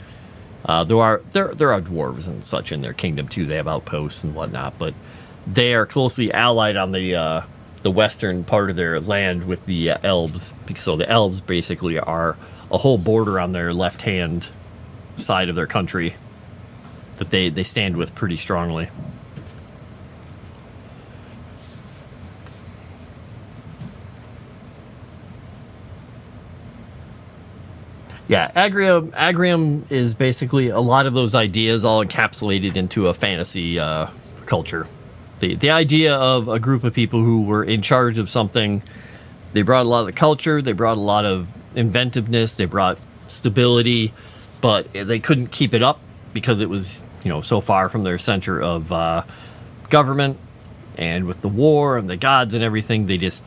There are dwarves and such in their kingdom too. They have outposts and whatnot, but they are closely allied on the western part of their land with the elves. So the elves basically are a whole border on their left-hand side of their country that they stand with pretty strongly. Yeah, Agrium is basically a lot of those ideas all encapsulated into a fantasy culture. The idea of a group of people who were in charge of something, they brought a lot of the culture, they brought a lot of inventiveness, they brought stability, but they couldn't keep it up because it was, so far from their center of government, and with the war and the gods and everything, they just,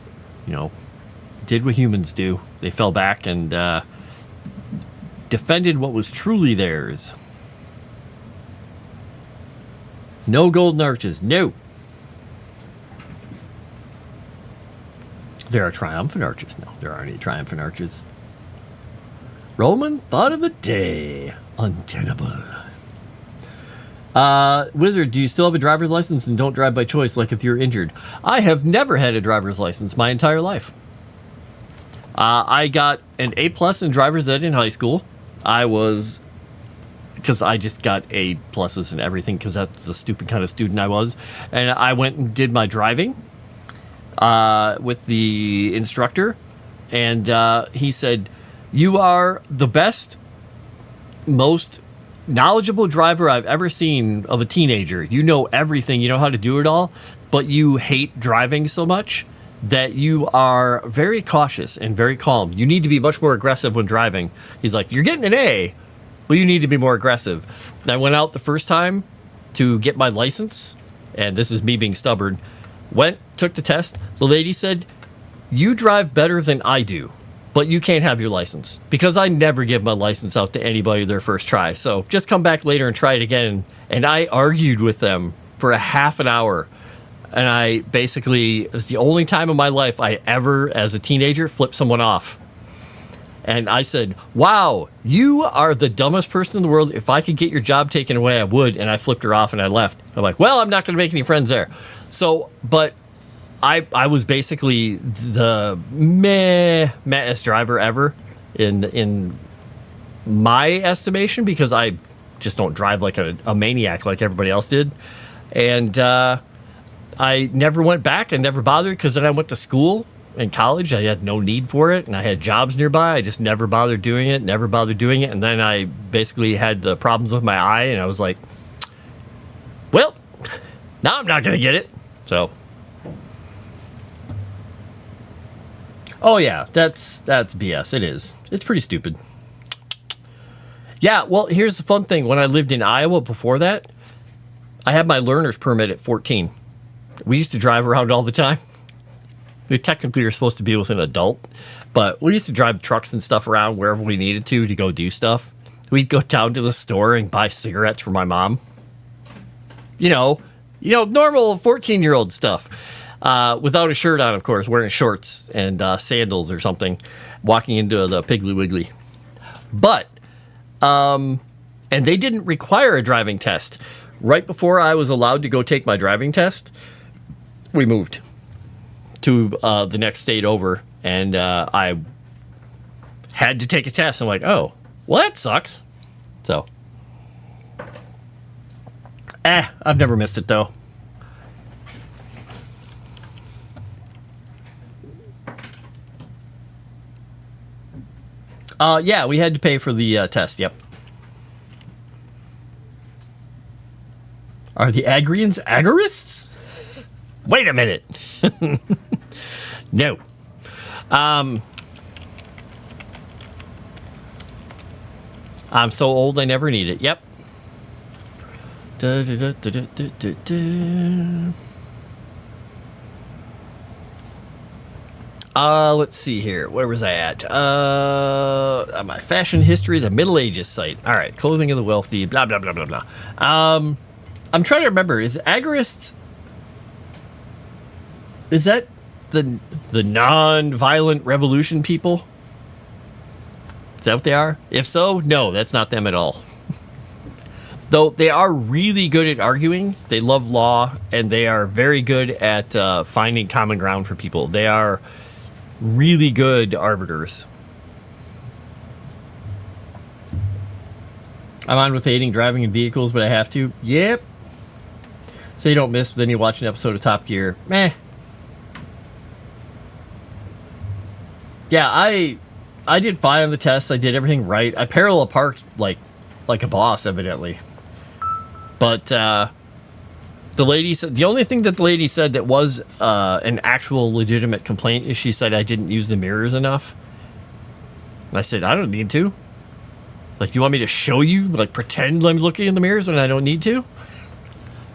did what humans do. They fell back and defended what was truly theirs. No golden arches, no. There are triumphant arches. No, there aren't any triumphant arches. Roman thought of the day. Untenable. Wizard, do you still have a driver's license and don't drive by choice like if you're injured? I have never had a driver's license my entire life. I got an A+ in driver's ed in high school. Because I just got A+ in everything because that's the stupid kind of student I was. And I went and did my driving with the instructor. And he said, "You are the best, most knowledgeable driver I've ever seen of a teenager. You know everything. You know how to do it all. But you hate driving so much that you are very cautious and very calm. You need to be much more aggressive when driving." He's like, "You're getting an A, but you need to be more aggressive." And I went out the first time to get my license, and this is me being stubborn. Took the test. The lady said, "You drive better than I do, but you can't have your license," because I never give my license out to anybody their first try. So just come back later and try it again. And I argued with them for a half an hour. And I basically, it's the only time in my life I ever, as a teenager, flipped someone off. And I said, "Wow, you are the dumbest person in the world. If I could get your job taken away, I would." And I flipped her off and I left. I'm like, well, I'm not going to make any friends there. So, but I was basically the meh-est driver ever in my estimation, because I just don't drive like a maniac like everybody else did. And I never went back and never bothered, because then I went to school in college. I had no need for it, and I had jobs nearby. I just never bothered doing it. And then I basically had the problems with my eye, and I was like, well, now I'm not going to get it. So, oh yeah, that's BS. It is. It's pretty stupid. Yeah, well, here's the fun thing. When I lived in Iowa before that, I had my learner's permit at 14. We used to drive around all the time. Technically, you're supposed to be with an adult, but we used to drive trucks and stuff around wherever we needed to go do stuff. We'd go down to the store and buy cigarettes for my mom. Normal 14-year-old stuff. Without a shirt on, of course, wearing shorts and sandals or something, walking into the Piggly Wiggly. But, and they didn't require a driving test. Right before I was allowed to go take my driving test, we moved to the next state over, and I had to take a test. I'm like, oh, well, that sucks. So, I've never missed it, though. Yeah, we had to pay for the test, yep. Are the Agrians agorists? Wait a minute. No. I'm so old I never need it. Yep. Let's see here. Where was I at? My fashion history, the Middle Ages site. All right, clothing of the wealthy. Blah blah blah blah blah. I'm trying to remember. Is agorists? Is that the non-violent revolution people? Is that what they are? If so, no, that's not them at all. Though they are really good at arguing, they love law, and they are very good at finding common ground for people. They are really good arbiters. I'm on with hating driving in vehicles, but I have to. Yep. So you don't miss, but then you watch an episode of Top Gear. Meh. Yeah, I did fine on the test. I did everything right. I parallel parked like a boss, evidently. But the lady said, the only thing that the lady said that was an actual legitimate complaint is she said I didn't use the mirrors enough. And I said, I don't need to. Like, you want me to show you? Like, pretend I'm looking in the mirrors when I don't need to?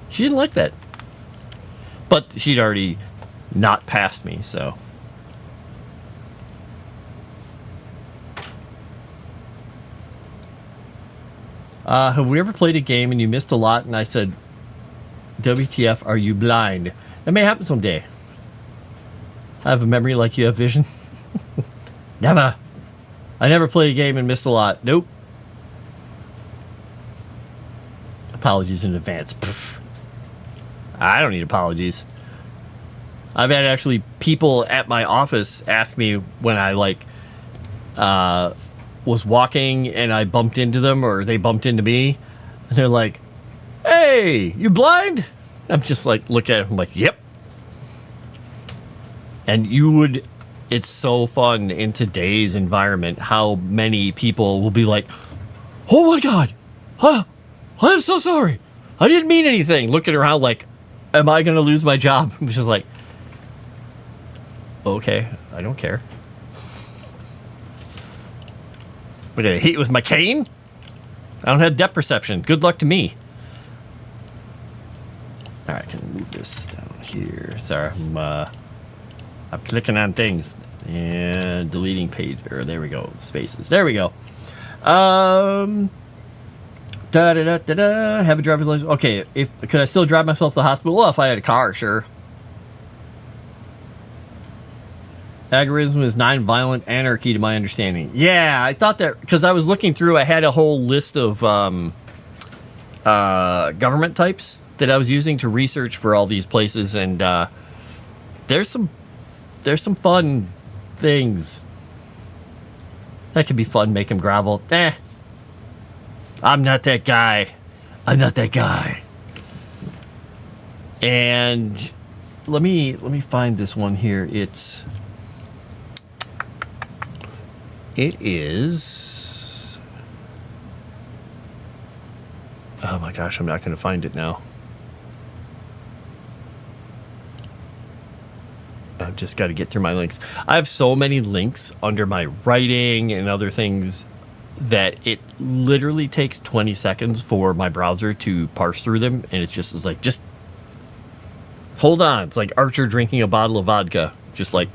She didn't like that. But she'd already not passed me, so. Have we ever played a game and you missed a lot and I said, WTF, are you blind? That may happen someday. I have a memory like you have vision. Never. I never played a game and missed a lot. Nope. Apologies in advance. Pfft. I don't need apologies. I've had actually people at my office ask me when I was walking and I bumped into them or they bumped into me. And they're like, hey, you blind? I'm just like, look at it. I'm like, yep. And it's so fun in today's environment how many people will be like, oh my God, huh? I'm so sorry. I didn't mean anything. Looking around like, am I going to lose my job? I'm just like, okay, I don't care. We're going to hit you with my cane? I don't have depth perception. Good luck to me. All right, I can move this down here. Sorry, I'm clicking on things and deleting page. Or there we go, spaces. There we go. Have a driver's license. Okay, could I still drive myself to the hospital? Well, if I had a car, sure. Agorism is non-violent anarchy, to my understanding. Yeah, I thought that because I was looking through. I had a whole list of government types that I was using to research for all these places, and there's some fun things that could be fun. Make them gravel. I'm not that guy. I'm not that guy. And let me find this one here. It is. Oh my gosh, I'm not going to find it now. I've just got to get through my links. I have so many links under my writing and other things that it literally takes 20 seconds for my browser to parse through them. And it just is like, just hold on. It's like Archer drinking a bottle of vodka. Just like,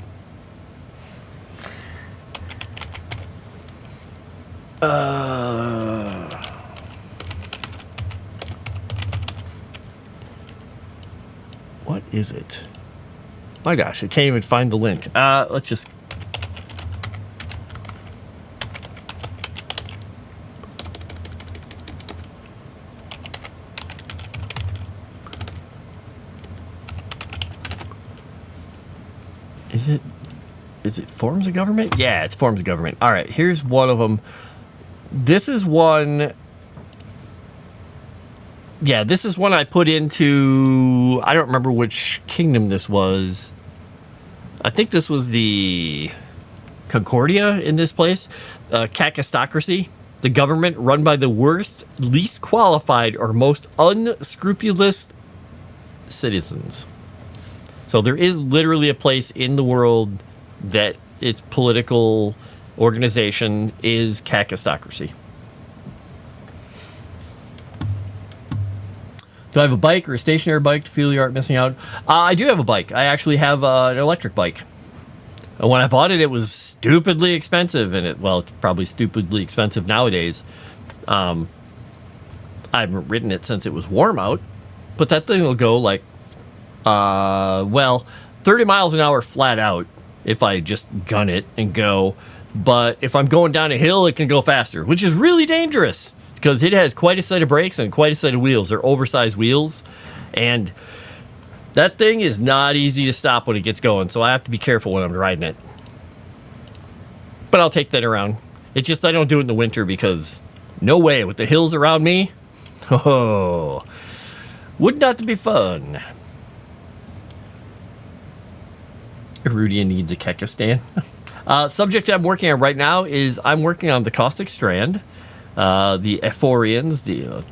what is it? My gosh, I can't even find the link. Let's just. Is it forms of government? Yeah, it's forms of government. All right, here's one of them. This is one. Yeah, this is one I put into. I don't remember which kingdom this was. I think this was the Concordia in this place. Kakistocracy. The government run by the worst, least qualified, or most unscrupulous citizens. So there is literally a place in the world that its political organization is kakistocracy. Do I have a bike or a stationary bike to feel you aren't missing out? I do have a bike. I actually have an electric bike. And when I bought it, it was stupidly expensive. And it's probably stupidly expensive nowadays. I haven't ridden it since it was warm out. But that thing will go like, 30 miles an hour flat out if I just gun it and go. But if I'm going down a hill, it can go faster, which is really dangerous because it has quite a set of brakes and quite a set of wheels. They're oversized wheels. And that thing is not easy to stop when it gets going. So I have to be careful when I'm riding it. But I'll take that around. It's just I don't do it in the winter because no way with the hills around me. Oh, would not be fun. Erudian needs a Kekistan. Subject I'm working on right now is I'm working on the Caustic Strand. The Aphorians,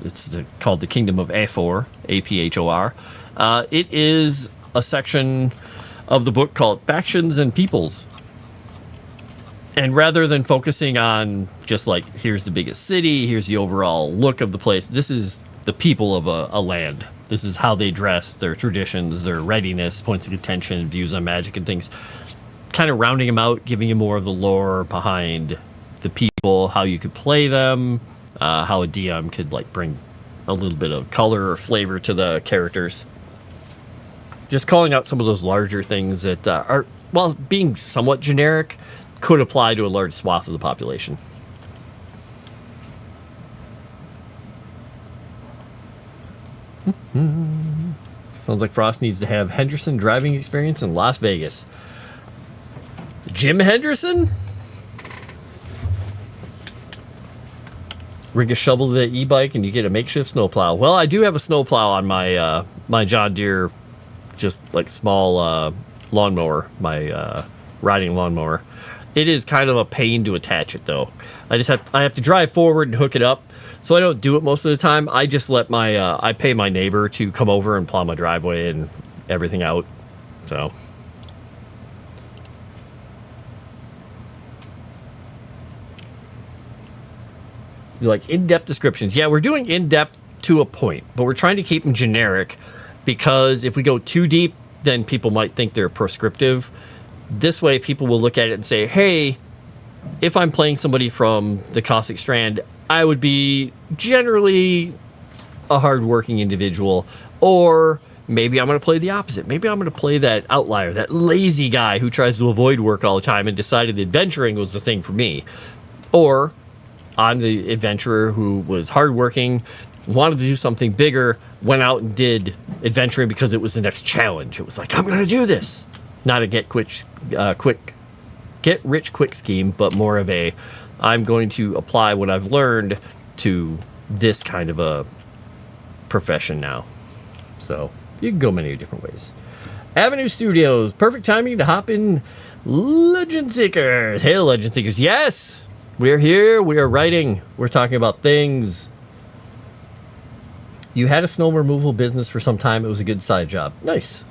it's called the Kingdom of Aphor, A-P-H-O-R. It is a section of the book called Factions and Peoples. And rather than focusing on just like, here's the biggest city, here's the overall look of the place, this is the people of a land. This is how they dress, their traditions, their readiness, points of contention, views on magic and things. Kind of rounding them out, giving you more of the lore behind the people, how you could play them, how a DM could like bring a little bit of color or flavor to the characters. Just calling out some of those larger things that are, while being somewhat generic, could apply to a large swath of the population. Sounds like Frost needs to have Henderson driving experience in Las Vegas. Jim Henderson? Rig a shovel to the e-bike and you get a makeshift snowplow. Well, I do have a snowplow on my my John Deere, just like small lawnmower, my riding lawnmower. It is kind of a pain to attach it though. I have to drive forward and hook it up. So I don't do it most of the time. I just let I pay my neighbor to come over and plow my driveway and everything out. So. You like in-depth descriptions. Yeah, we're doing in-depth to a point, but we're trying to keep them generic because if we go too deep, then people might think they're prescriptive. This way, people will look at it and say, hey, if I'm playing somebody from the Caustic Strand, I would be generally a hardworking individual, or maybe I'm going to play the opposite. Maybe I'm going to play that outlier, that lazy guy who tries to avoid work all the time and decided adventuring was the thing for me. Or I'm the adventurer who was hardworking, wanted to do something bigger, went out and did adventuring because it was the next challenge. It was like, I'm going to do this. Not a get rich quick scheme, but more of a, I'm going to apply what I've learned to this kind of a profession now. So you can go many different ways. Avenue Studios, perfect timing to hop in Legend Seekers. Hail, Legend Seekers. Yes, we're here. We are writing. We're talking about things. You had a snow removal business for some time. It was a good side job. Nice.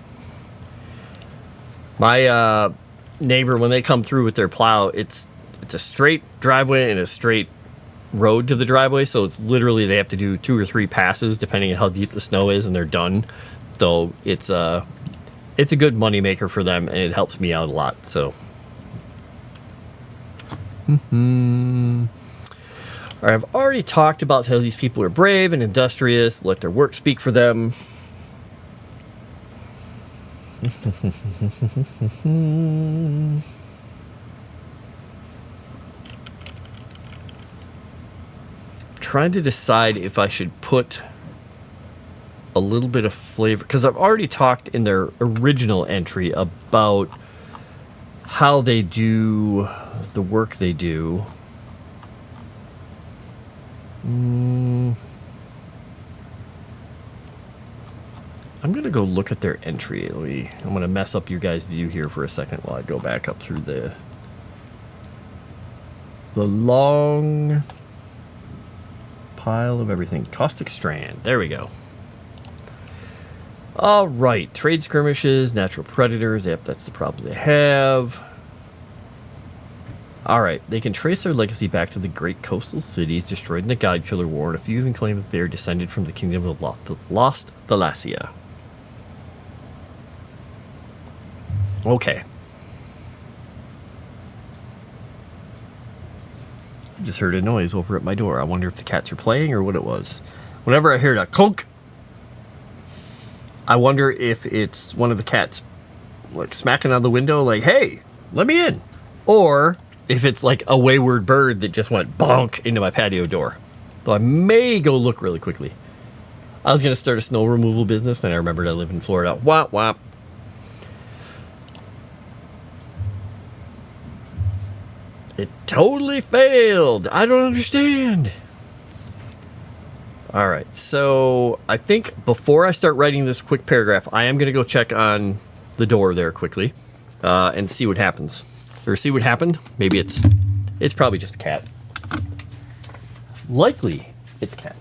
My neighbor, when they come through with their plow, it's a straight driveway and a straight road to the driveway. So it's literally they have to do 2 or 3 passes depending on how deep the snow is, and they're done. So it's a good money maker for them, and it helps me out a lot. So. All right, I've already talked about how these people are brave and industrious. Let their work speak for them. Trying to decide if I should put a little bit of flavor, because I've already talked in their original entry about how they do the work they do. I'm going to go look at their entry. I'm going to mess up your guys' view here for a second while I go back up through the long pile of everything. Caustic Strand. There we go. All right, trade skirmishes, natural predators. Yep, that's the problem they have. All right, they can trace their legacy back to the great coastal cities destroyed in the God Killer War, and a few even claim that they are descended from the kingdom of Lost Thalassia. Okay. I just heard a noise over at my door. I wonder if the cats are playing or what it was. Whenever I hear that clunk, I wonder if it's one of the cats like smacking on the window like, hey, let me in. Or if it's like a wayward bird that just went bonk into my patio door. Though I may go look really quickly. I was going to start a snow removal business, and I remembered I live in Florida. Wop, wop. It totally failed. I don't understand. All right, so I think before I start writing this quick paragraph, I am going to go check on the door there quickly and see what happens. Or see what happened. Maybe it's probably just a cat. Likely it's a cat.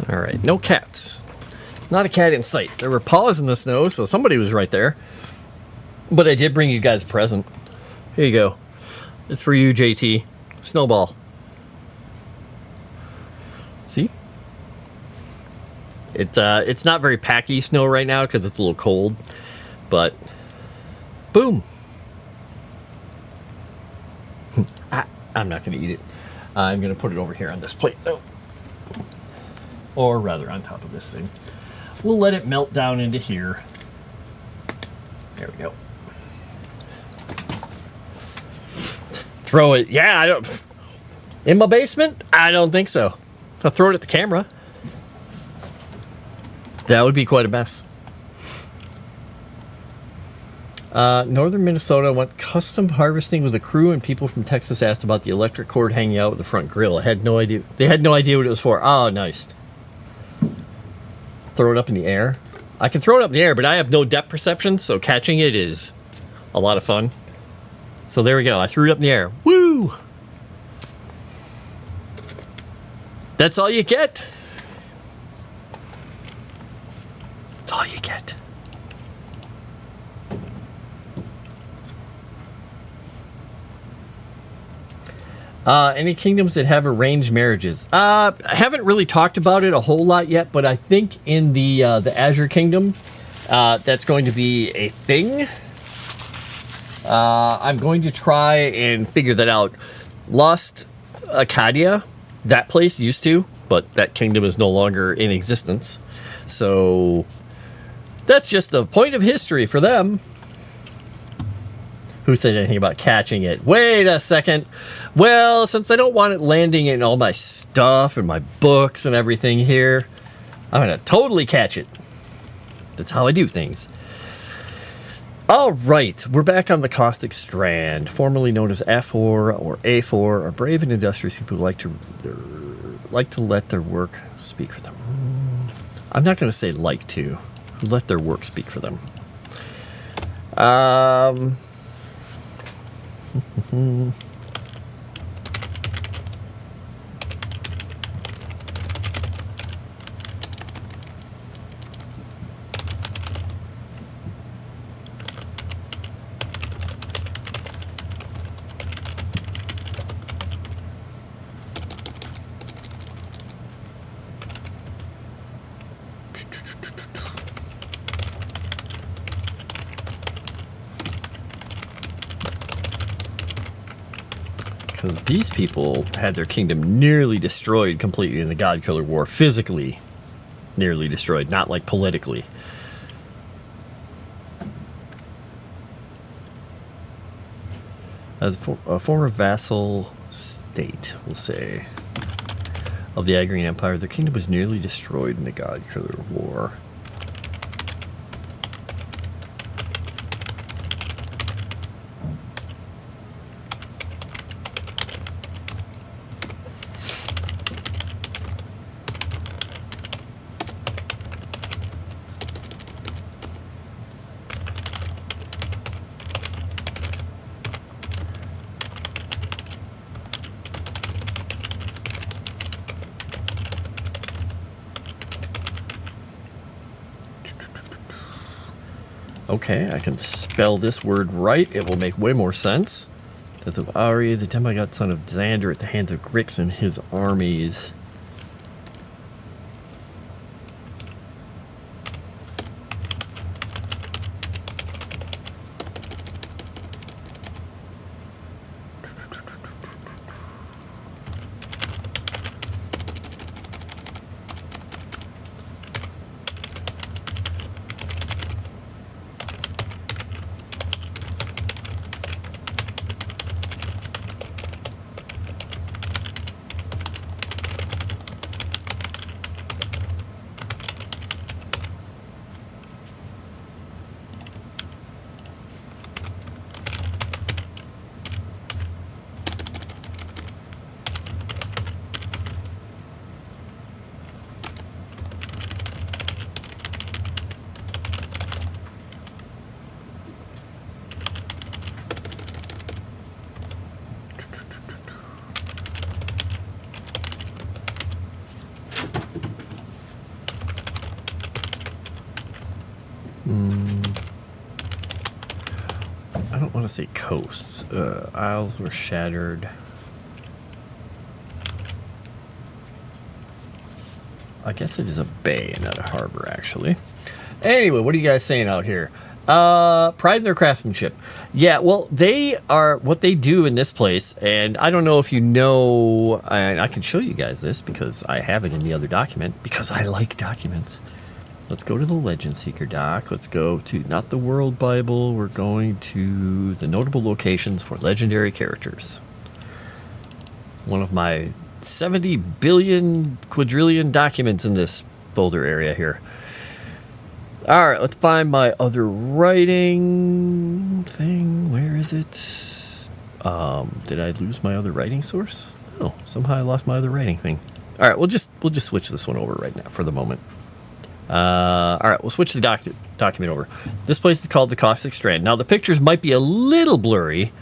All right, no cats. Not a cat in sight. There were paws in the snow, so somebody was right there. But I did bring you guys a present. Here you go. It's for you, JT. Snowball. See? It's not very packy snow right now because it's a little cold. But, boom. I'm not going to eat it. I'm going to put it over here on this plate, though. Or rather, on top of this thing. We'll let it melt down into here. There we go. Throw it. Yeah, I don't. In my basement? I don't think so. I'll throw it at the camera. That would be quite a mess. Northern Minnesota went custom harvesting with a crew, and people from Texas asked about the electric cord hanging out with the front grill. I had no idea. They had no idea what it was for. Oh, nice. Throw it up in the air. I can throw it up in the air, but I have no depth perception, so catching it is a lot of fun. So there we go. I threw it up in the air. Woo! That's all you get. That's all you get. Any kingdoms that have arranged marriages? I haven't really talked about it a whole lot yet, but I think in the Azure Kingdom, that's going to be a thing. I'm going to try and figure that out. Lost Acadia, that place used to, but that kingdom is no longer in existence. So that's just the point of history for them. Who said anything about catching it? Wait a second. Well, since I don't want it landing in all my stuff and my books and everything here, I'm going to totally catch it. That's how I do things. All right, we're back on the Caustic Strand, formerly known as F4 or A4, are brave and industrious people who like to let their work speak for them. I'm not going to say like to. Who let their work speak for them. Because these people had their kingdom nearly destroyed completely in the God Killer War. Physically nearly destroyed, not like politically. As a former vassal state, we'll say, of the Agrarian Empire, their kingdom was nearly destroyed in the God Killer War. Okay, I can spell this word right. It will make way more sense. Death of Ari, the demigod son of Xander, at the hands of Grix and his armies. I don't want to say coasts. Isles were shattered. I guess it is a bay and not a harbor, actually. Anyway, what are you guys saying out here? Pride in their craftsmanship. Yeah, well, they are what they do in this place, and I don't know if you know, and I can show you guys this because I have it in the other document, because I like documents. Let's go to the Legend Seeker doc. Let's go to, not the World Bible, we're going to the notable locations for legendary characters. One of my 70 billion quadrillion documents in this folder area here. All right, let's find my other writing thing. Where is it? Did I lose my other writing source? Oh, somehow I lost my other writing thing. All right, we'll just switch this one over right now for the moment. All right, we'll switch the document over. This place is called the Caustic Strand. Now, the pictures might be a little blurry,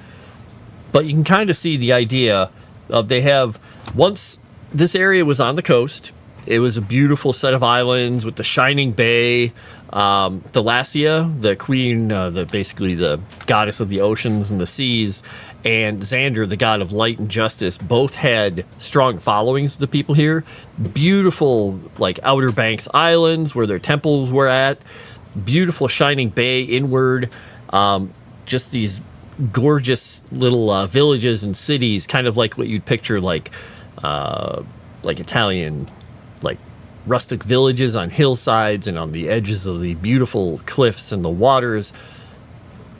but you can kind of see the idea of they have, once this area was on the coast, it was a beautiful set of islands with the shining bay. Thalasia, the queen, basically the goddess of the oceans and the seas, and Xander, the god of light and justice, both had strong followings of the people here. Beautiful, like, Outer Banks islands where their temples were at. Beautiful shining bay inward. Just these gorgeous little villages and cities, kind of like what you'd picture like Italian, like, rustic villages on hillsides and on the edges of the beautiful cliffs and the waters.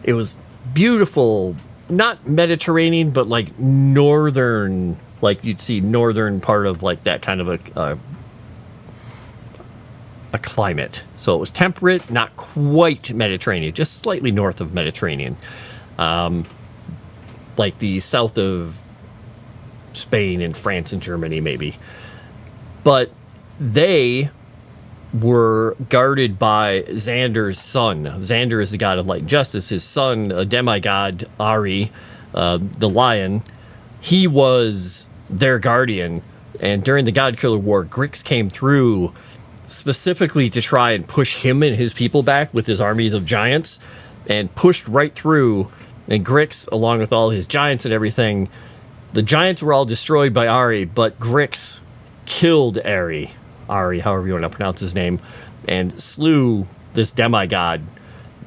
It was beautiful, not Mediterranean, but like northern, like you'd see northern part of like that kind of a climate. So it was temperate, not quite Mediterranean, just slightly north of Mediterranean, like the south of Spain and France and Germany maybe. But they were guarded by Xander's son. Xander is the god of light and justice. His son, a demigod, Ari, the lion, he was their guardian. And during the God Killer War, Grix came through specifically to try and push him and his people back with his armies of giants, and pushed right through. And Grix, along with all his giants and everything, the giants were all destroyed by Ari, but Grix killed Ari, however you want to pronounce his name, and slew this demigod.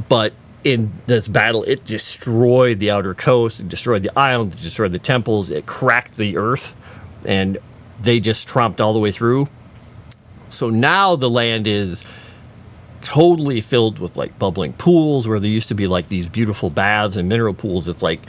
But in this battle, it destroyed the outer coast, it destroyed the island, it destroyed the temples, it cracked the earth, and they just tromped all the way through. So now the land is totally filled with like bubbling pools where there used to be like these beautiful baths and mineral pools. It's like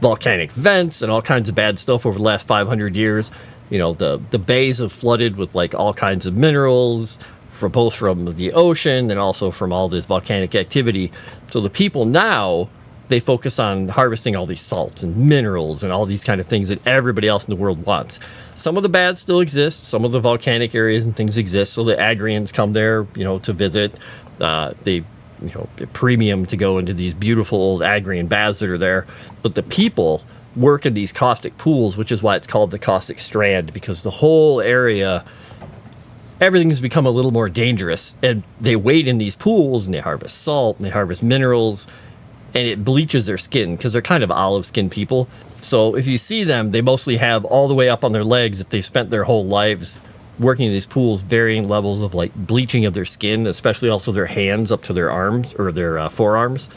volcanic vents and all kinds of bad stuff over the last 500 years. You know, the bays have flooded with like all kinds of minerals, both from the ocean and also from all this volcanic activity. So the people now, they focus on harvesting all these salts and minerals and all these kind of things that everybody else in the world wants. Some of the bad still exists. Some of the volcanic areas and things exist. So the Agrians come there, you know, to visit. They, you know, premium to go into these beautiful old Agrian baths that are there. But the people work in these caustic pools, which is why it's called the caustic strand, because the whole area, everything's become a little more dangerous. And they wade in these pools and they harvest salt and they harvest minerals, and it bleaches their skin because they're kind of olive skin people. So if you see them, they mostly have all the way up on their legs, if they spent their whole lives working in these pools, varying levels of like bleaching of their skin, especially also their hands up to their arms or their forearms.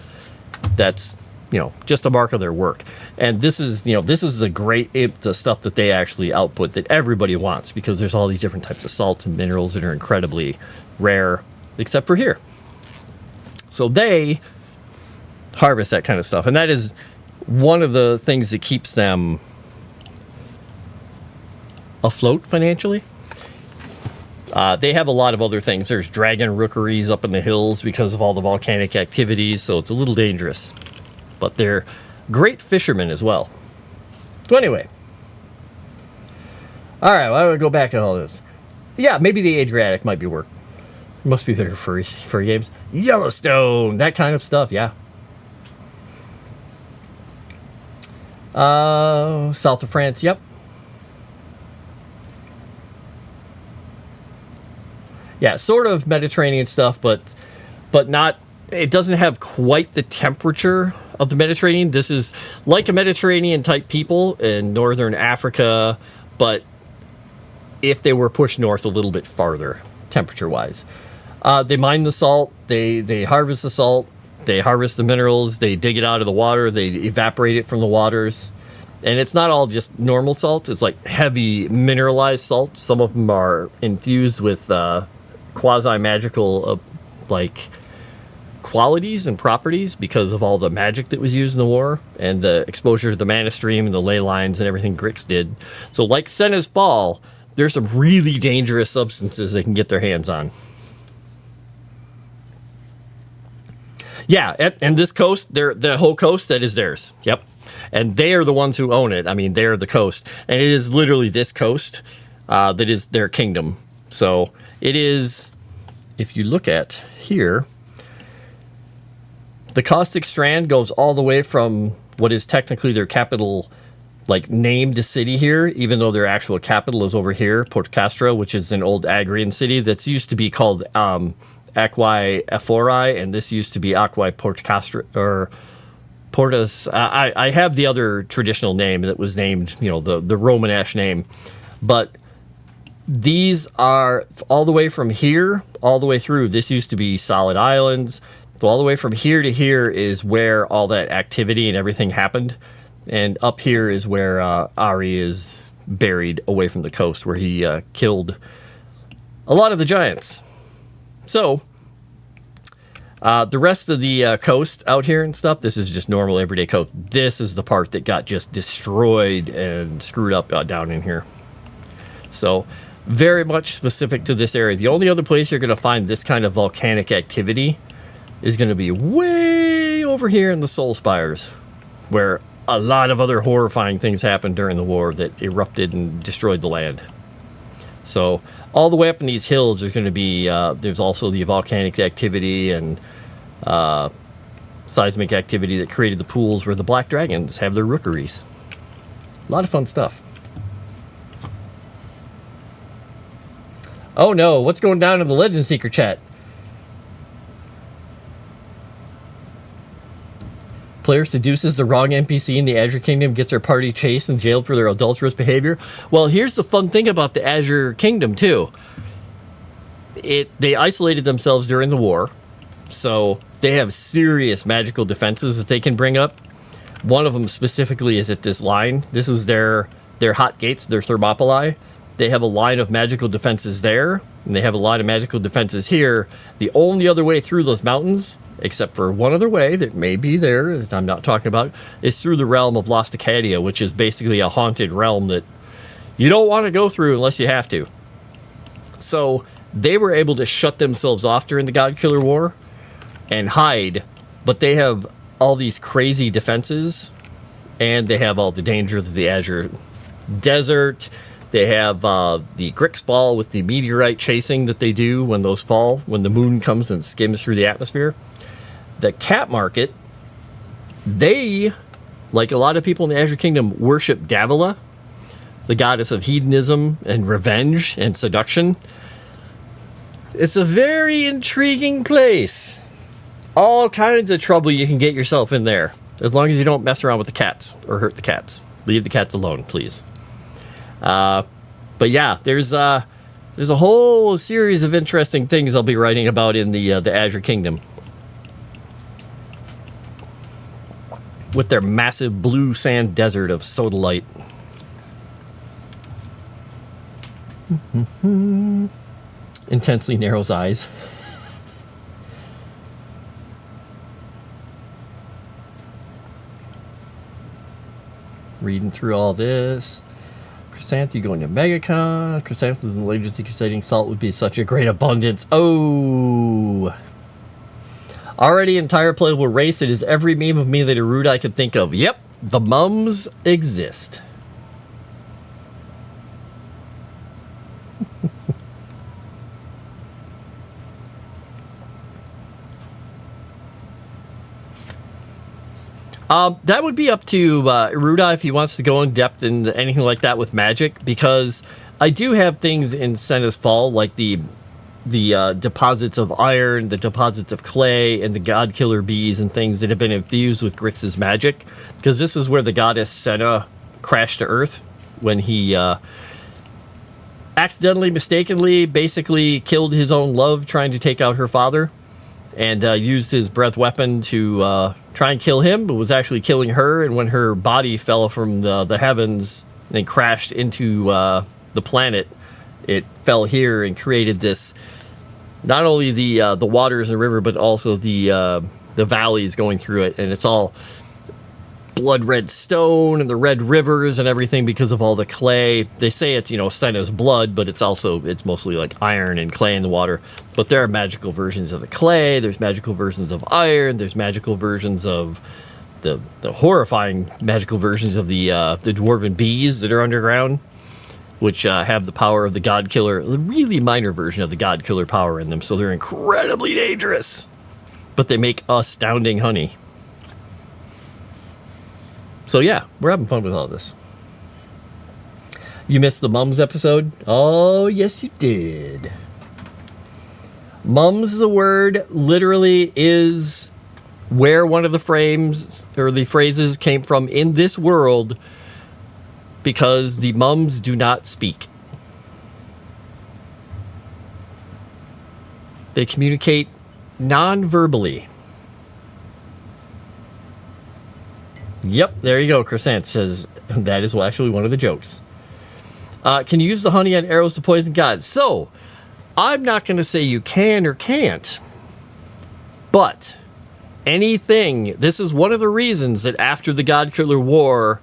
That's, you know, just a mark of their work. And this is, you know, this is the stuff that they actually output that everybody wants, because there's all these different types of salts and minerals that are incredibly rare, except for here. So they harvest that kind of stuff, and that is one of the things that keeps them afloat financially. They have a lot of other things. There's dragon rookeries up in the hills because of all the volcanic activities, so it's a little dangerous. But they're great fishermen as well. So anyway. Alright, why don't we go back to all this? Yeah, maybe the Adriatic might be work. Must be better for games. Yellowstone, that kind of stuff, yeah. South of France, yep. Yeah, sort of Mediterranean stuff, but not, it doesn't have quite the temperature of the Mediterranean. This is like a Mediterranean type people in northern Africa, but if they were pushed north a little bit farther, temperature wise. They mine the salt, they harvest the salt, they harvest the minerals, they dig it out of the water, they evaporate it from the waters. And it's not all just normal salt, it's like heavy mineralized salt. Some of them are infused with quasi-magical like qualities and properties because of all the magic that was used in the war and the exposure to the mana stream and the ley lines and everything Grix did. So like Senna's Fall, there's some really dangerous substances they can get their hands on. Yeah, and this coast, the whole coast, that is theirs. Yep. And they are the ones who own it. I mean, they're the coast. And it is literally this coast that is their kingdom. So it is, if you look at here, the caustic strand goes all the way from what is technically their capital, like named city here, even though their actual capital is over here, Port Castra, which is an old Agrian city that's used to be called Aquae Ephori, and this used to be Aquae Port Castra, or Portus. I have the other traditional name that was named, you know, the Romanesque name, but these are all the way from here, all the way through. This used to be solid islands. So all the way from here to here is where all that activity and everything happened. And up here is where Ari is buried away from the coast, where he killed a lot of the giants. So the rest of the coast out here and stuff, this is just normal everyday coast. This is the part that got just destroyed and screwed up down in here. So very much specific to this area. The only other place you're going to find this kind of volcanic activity is going to be way over here in the Soul Spires, where a lot of other horrifying things happened during the war that erupted and destroyed the land. So all the way up in these hills, there's going to be, there's also the volcanic activity and seismic activity that created the pools where the black dragons have their rookeries. A lot of fun stuff. Oh no, what's going down in the Legend Seeker chat? Player seduces the wrong NPC in the Azure Kingdom, gets their party chased and jailed for their adulterous behavior. Well, here's the fun thing about the Azure Kingdom, too. They isolated themselves during the war, So they have serious magical defenses that they can bring up. One of them specifically is at this line. This is their hot gates, their Thermopylae. They have a line of magical defenses there, and they have a line of magical defenses here. The only other way through those mountains, except for one other way that may be there that I'm not talking about, is through the realm of Lost Acadia, which is basically a haunted realm that you don't want to go through unless you have to. So they were able to shut themselves off during the God Killer War and hide, but they have all these crazy defenses, and they have all the dangers of the Azure Desert. They have the Grix Fall with the meteorite chasing that they do when those fall, when the moon comes and skims through the atmosphere. The Cat Market, they, like a lot of people in the Azure Kingdom, worship Davila, the goddess of hedonism and revenge and seduction. It's a very intriguing place. All kinds of trouble you can get yourself in there, as long as you don't mess around with the cats or hurt the cats. Leave the cats alone, please. But yeah, there's a whole series of interesting things I'll be writing about in the Azure Kingdom, with their massive blue sand desert of sodalite. Intensely narrows eyes. Reading through all this. Chrysanthi going to MegaCon. Chrysanthemums and Legacy Crusading Salt would be such a great abundance. Oh! Already entire playable race. It is every meme of me that a rude I could think of. Yep, the mums exist. That would be up to Iruda if he wants to go in depth into anything like that with magic, because I do have things in Senna's Fall, like the deposits of iron, the deposits of clay, and the god killer bees and things that have been infused with Grix's magic, because this is where the goddess Senna crashed to Earth when he accidentally, mistakenly, basically killed his own love trying to take out her father, and used his breath weapon to try and kill him, but was actually killing her. And when her body fell from the heavens and crashed into the planet, it fell here and created this, not only the waters in the river, but also the valleys going through it. And it's all blood red stone and the red rivers and everything because of all the clay. They say it's, Senna's blood, but it's mostly like iron and clay in the water. But there are magical versions of the clay, there's magical versions of iron, there's magical versions of the horrifying magical versions of the dwarven bees that are underground, which have the power of the god killer, the really minor version of the god killer power in them. So they're incredibly dangerous, but they make astounding honey. So yeah, we're having fun with all this. You missed the Mums episode? Oh, yes you did. Mums, the word, literally is where one of the frames or the phrases came from in this world, because the mums do not speak. They communicate non-verbally. Yep, there you go. Crescent says that is actually one of the jokes. Can you use the honey on arrows to poison gods? So, I'm not going to say you can or can't, but anything, this is one of the reasons that after the God Killer War,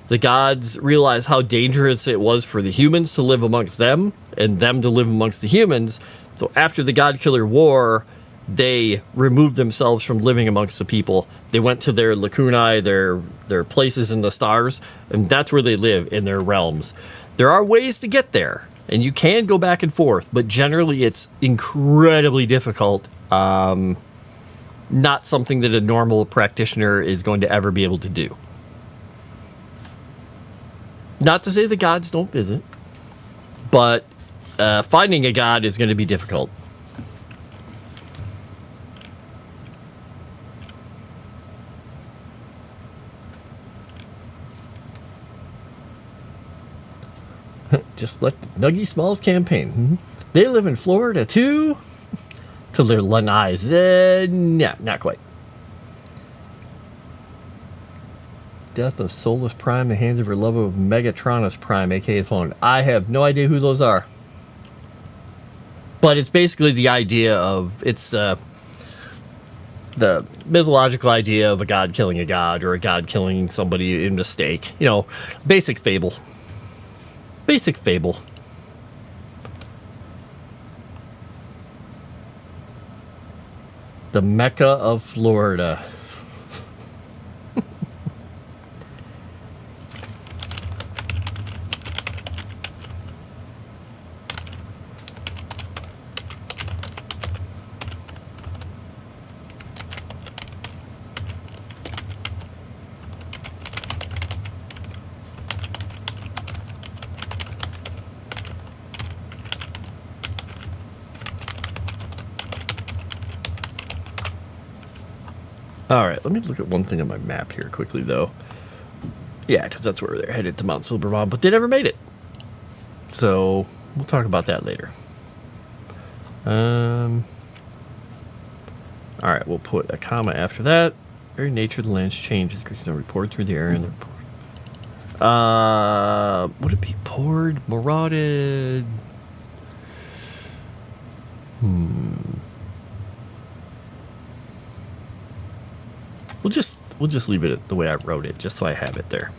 the gods realized how dangerous it was for the humans to live amongst them and them to live amongst the humans. So after the God Killer War, they removed themselves from living amongst the people. They went to their lacunae, their places in the stars, and that's where they live, in their realms. There are ways to get there, and you can go back and forth, but generally it's incredibly difficult. Not something that a normal practitioner is going to ever be able to do. Not to say the gods don't visit, but finding a god is going to be difficult. Just like the Nuggy Smalls campaign. They live in Florida too. To their lanais. No, not quite. Death of Solus Prime, the hands of her love of Megatronus Prime, aka Phone. I have no idea who those are. But it's basically the idea of, it's the mythological idea of a god killing a god, or a god killing somebody in mistake. You know, basic fable. Basic fable. The Mecca of Florida. All right, let me look at one thing on my map here quickly, though. Yeah, because that's where they're headed, to Mount Silverbomb, but they never made it. So we'll talk about that later. All right, we'll put a comma after that. Very nature of the land's changes. Creatures report through the air and would it be poured, marauded? We'll just leave it the way I wrote it, just so I have it there.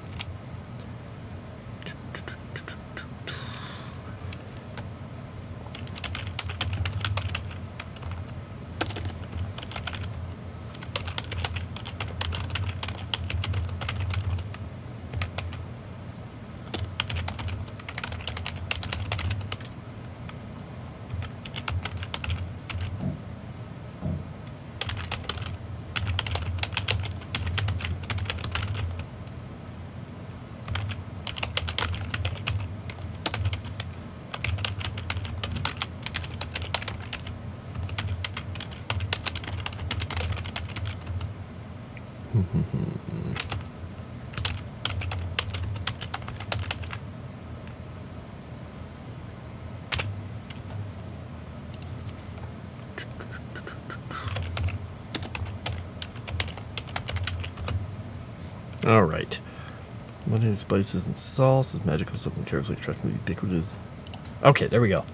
All right. What is spices and salts? Is magical something carefully attracting ubiquitous? Okay, there we go.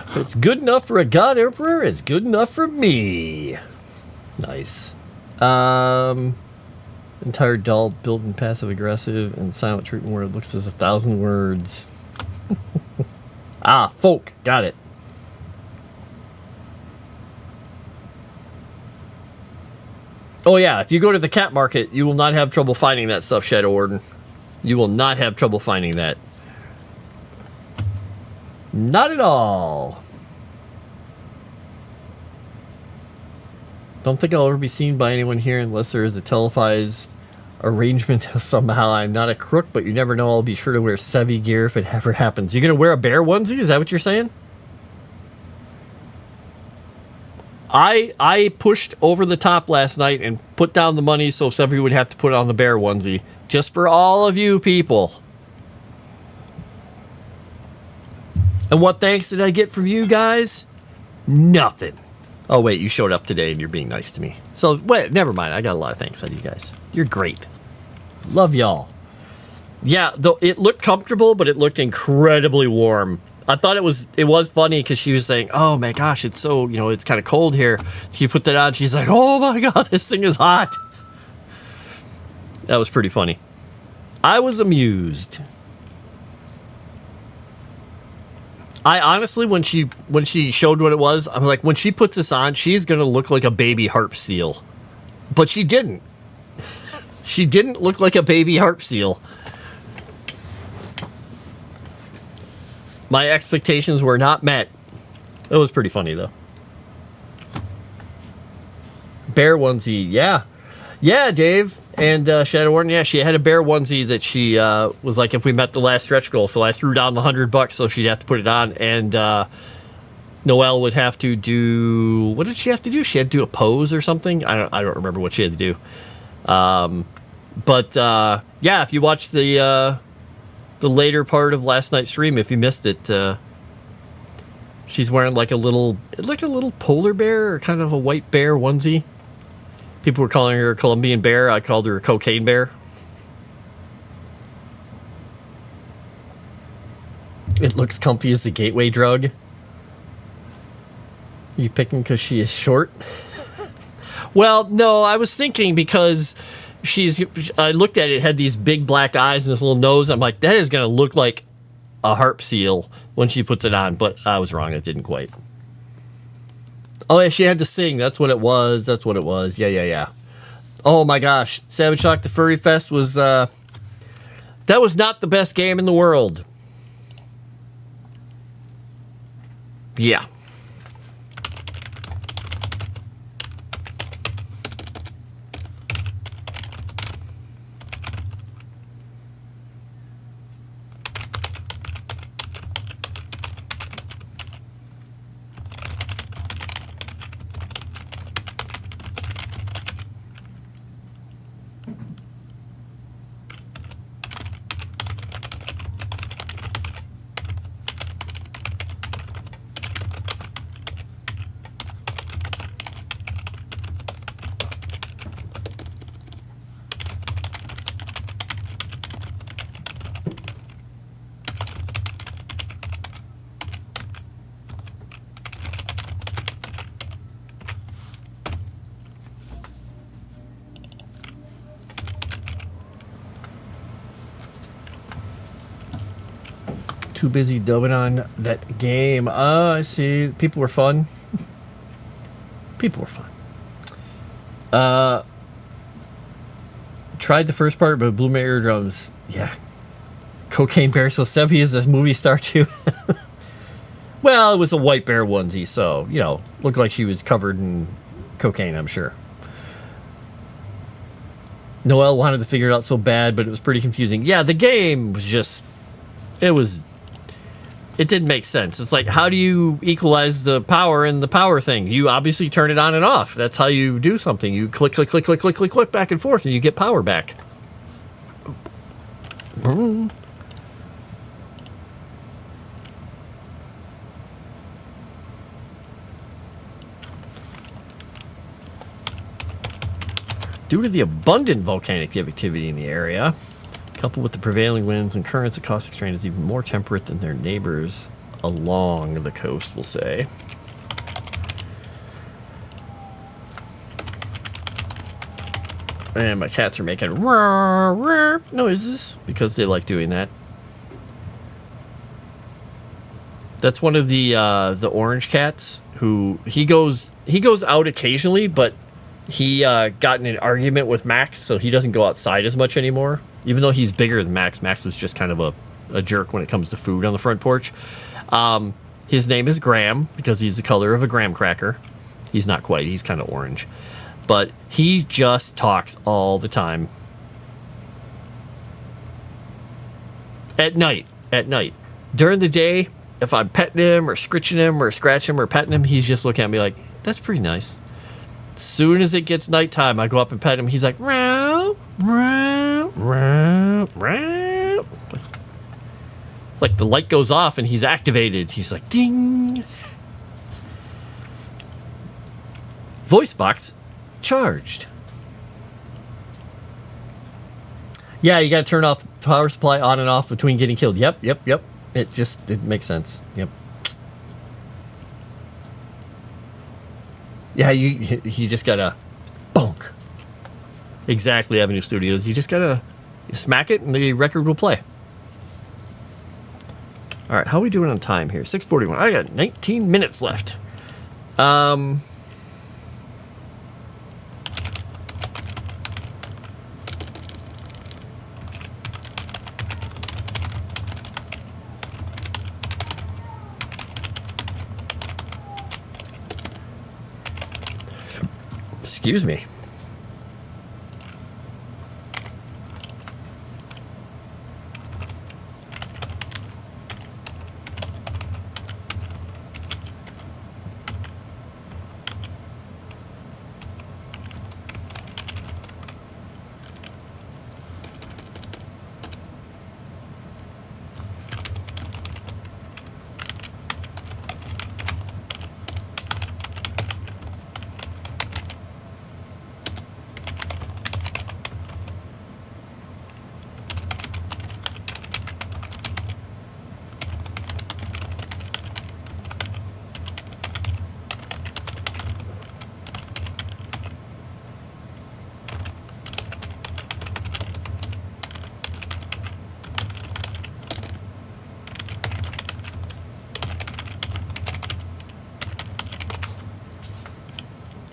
If it's good enough for a god emperor, it's good enough for me. Nice. Entire doll built in passive aggressive and silent treatment where it looks as 1,000 words. Folk. Got it. Oh yeah, if you go to the cat market, you will not have trouble finding that stuff, Shadow Warden. You will not have trouble finding that. Not at all. Don't think I'll ever be seen by anyone here unless there is a televised arrangement somehow. I'm not a crook, but you never know. I'll be sure to wear Sevi gear if it ever happens. You gonna wear a bear onesie? Is that what you're saying? I pushed over the top last night and put down the money so Sevi would have to put on the bear onesie. Just for all of you people. And what thanks did I get from you guys? Nothing. Oh, wait, you showed up today and you're being nice to me. So, wait, never mind. I got a lot of thanks out of you guys. You're great. Love y'all. Yeah, though it looked comfortable, but it looked incredibly warm. I thought it was funny because she was saying, oh my gosh, it's so, it's kind of cold here. She put that on. She's like, oh my God, this thing is hot. That was pretty funny. I was amused. I honestly, when she showed what it was, I'm like, when she puts this on, she's going to look like a baby harp seal. But she didn't. She didn't look like a baby harp seal. My expectations were not met. It was pretty funny, though. Bear onesie, yeah. Yeah, Dave and Shadow Warden, yeah, she had a bear onesie that she was like, if we met the last stretch goal, so I threw down the $100 so she'd have to put it on, and Noelle would have to do, what did she have to do? She had to do a pose or something? I don't remember what she had to do. But yeah, if you watch the later part of last night's stream, if you missed it, She's wearing like a little polar bear or kind of a white bear onesie. People were calling her a Colombian bear. I called her a cocaine bear. It looks comfy as a gateway drug. Are you picking because she is short? Well, no, I was thinking because I looked at it, it had these big black eyes and this little nose. I'm like, that is going to look like a harp seal when she puts it on. But I was wrong. It didn't quite. Oh, yeah, she had to sing. That's what it was. Yeah. Oh, my gosh. Savage Shock the Furry Fest was... that was not the best game in the world. Yeah. Too busy dubbing on that game. I see. People were fun. Tried the first part, but blew my eardrums. Yeah. Cocaine Bear. So Sevi is a movie star too. Well, it was a white bear onesie, so, looked like she was covered in cocaine, I'm sure. Noelle wanted to figure it out so bad, but it was pretty confusing. Yeah, the game was just... It didn't make sense. It's like, how do you equalize the power in the power thing? You obviously turn it on and off. That's how you do something. You click back and forth, and you get power back. Due to the abundant volcanic activity in the area, coupled with the prevailing winds and currents, the caustic strain is even more temperate than their neighbors along the coast, we'll say. And my cats are making noises because they like doing that. That's one of the orange cats who he goes out occasionally, but he got in an argument with Max, so he doesn't go outside as much anymore. Even though he's bigger than Max, Max is just kind of a jerk when it comes to food on the front porch. His name is Graham because he's the color of a graham cracker. He's not quite. He's kind of orange. But he just talks all the time. At night. During the day, if I'm petting him or scritching him or scratching him or petting him, he's just looking at me like, that's pretty nice. As soon as it gets nighttime, I go up and pet him. He's like, meow, meow, meow, meow. It's like the light goes off and he's activated. He's like, ding. Voice box charged. Yeah, you got to turn off power supply on and off between getting killed. Yep. It makes sense. Yep. Yeah, you just gotta bonk. Exactly, Avenue Studios. You just gotta smack it and the record will play. All right, how are we doing on time here? 6:41. I got 19 minutes left. Excuse me.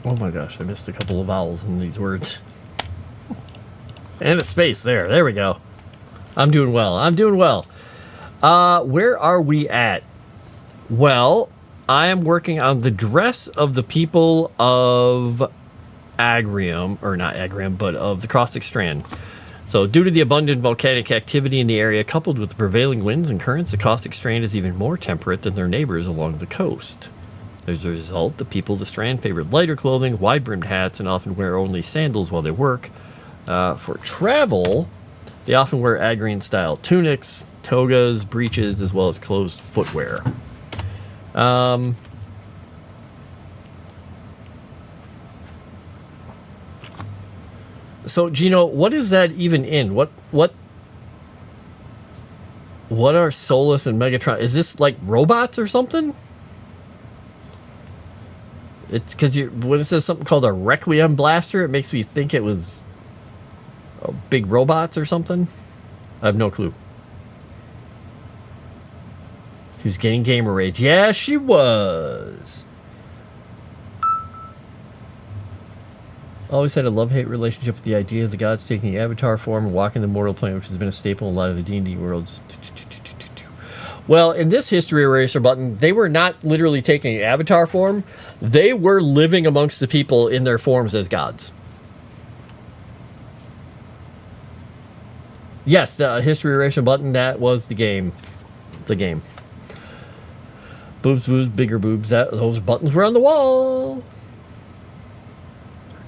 Oh my gosh, I missed a couple of vowels in these words. And a space there. There we go. I'm doing well. I'm doing well. Where are we at? Well, I am working on the dress of the people of Agrium, or not Agrium, but of the Caustic Strand. So due to the abundant volcanic activity in the area, coupled with the prevailing winds and currents, the Caustic Strand is even more temperate than their neighbors along the coast. As a result, the people of the Strand favored lighter clothing, wide-brimmed hats, and often wear only sandals while they work. For travel, they often wear Agrian-style tunics, togas, breeches, as well as closed footwear. So, Gino, what is that even in? What are Solus and Megatron? Is this like robots or something? It's because when it says something called a Requiem Blaster, it makes me think it was big robots or something. I have no clue. She was getting gamer rage. Yeah, she was. Always had a love-hate relationship with the idea of the gods taking the avatar form and walking the mortal plane, which has been a staple in a lot of the D&D worlds. Well, in this History Eraser button, they were not literally taking avatar form. They were living amongst the people in their forms as gods. Yes, the History Eraser button, that was the game. The game. Boobs, boobs, bigger boobs. Those buttons were on the wall.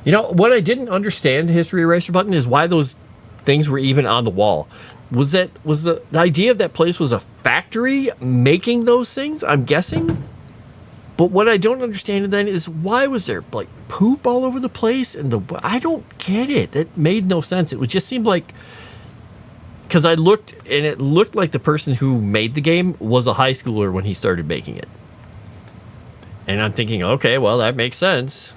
You know, what I didn't understand, History Eraser button, is why those things were even on the wall. Was the idea of that place was a factory making those things? I'm guessing. But what I don't understand then is why was there like poop all over the place? I don't get it. It made no sense. It just seemed like, because I looked and it looked like the person who made the game was a high schooler when he started making it. And I'm thinking, okay, well, that makes sense.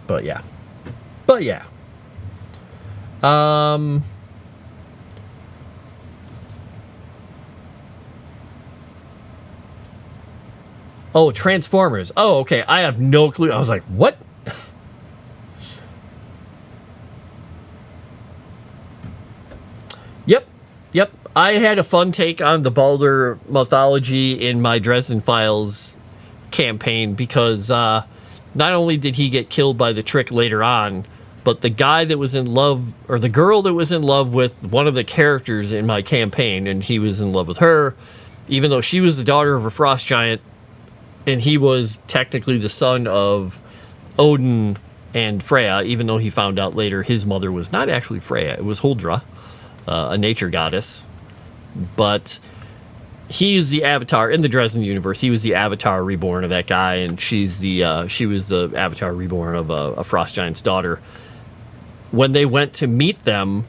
But yeah. Oh, Transformers. Oh, okay. I have no clue. I was like, what? Yep. I had a fun take on the Baldur mythology in my Dresden Files campaign because not only did he get killed by the trick later on, but the guy that was in love, or the girl that was in love with one of the characters in my campaign, and he was in love with her, even though she was the daughter of a frost giant, and he was technically the son of Odin and Freya, even though he found out later his mother was not actually Freya, it was Huldra, a nature goddess. But he's the avatar in the Dresden universe. He was the avatar reborn of that guy, and she was the avatar reborn of a frost giant's daughter. When they went to meet them,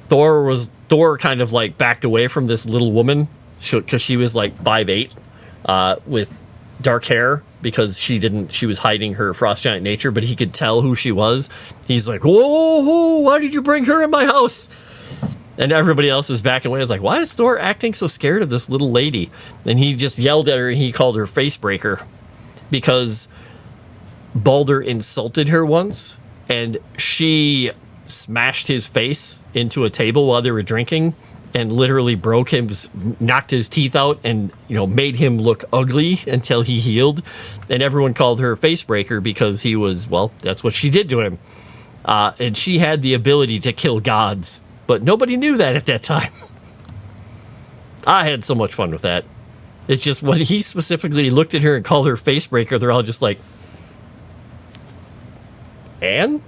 Thor kind of like backed away from this little woman because she was like 5'8", with dark hair, because she was hiding her frost giant nature, but he could tell who she was. He's like, whoa, why did you bring her in my house? And everybody else is backing away. I was like, why is Thor acting so scared of this little lady? And he just yelled at her and he called her Facebreaker because Baldur insulted her once and she smashed his face into a table while they were drinking and literally knocked his teeth out and, made him look ugly until he healed. And everyone called her Facebreaker because he was, well, that's what she did to him. And she had the ability to kill gods. But nobody knew that at that time. I had so much fun with that. It's just when he specifically looked at her and called her Facebreaker, they're all just like, Anne?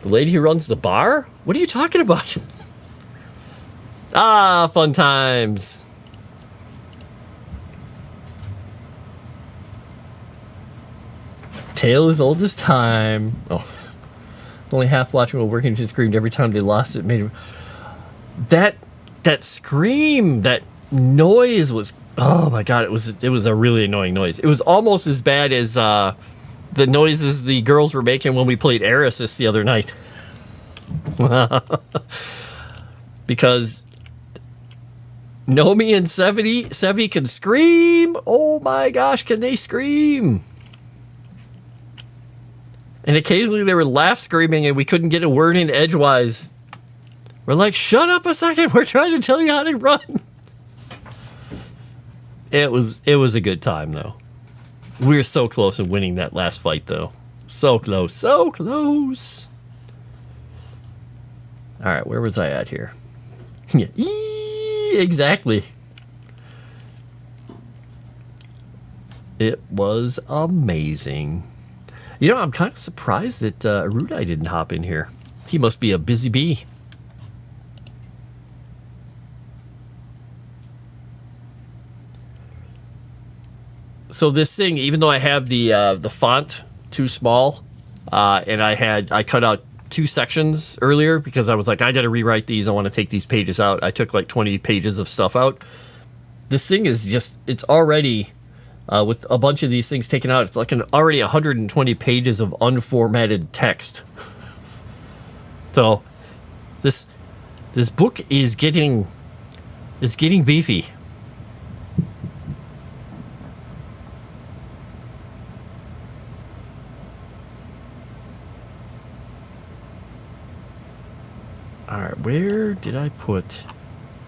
The lady who runs the bar? What are you talking about? Fun times. Tale as old as time. Oh. Only half watching while working, just screamed every time they lost it. Made him... That scream, that noise was, oh my god, it was a really annoying noise. It was almost as bad as the noises the girls were making when we played Erisys the other night. Because Nomi and Sevi can scream. Oh my gosh, can they scream? And occasionally they would laugh screaming and we couldn't get a word in edgewise. We're like, shut up a second. We're trying to tell you how to run. It was a good time, though. We were so close to winning that last fight, though. So close, so close. All right, where was I at here? Yeah, exactly. It was amazing. You know, I'm kind of surprised that Arudai didn't hop in here. He must be a busy bee. So this thing, even though I have the font too small, and I cut out 2 sections earlier because I was like, I got to rewrite these. I want to take these pages out. I took like 20 pages of stuff out. This thing is just, it's already, with a bunch of these things taken out, it's like already 120 pages of unformatted text. So this book is getting beefy. All right, where did I put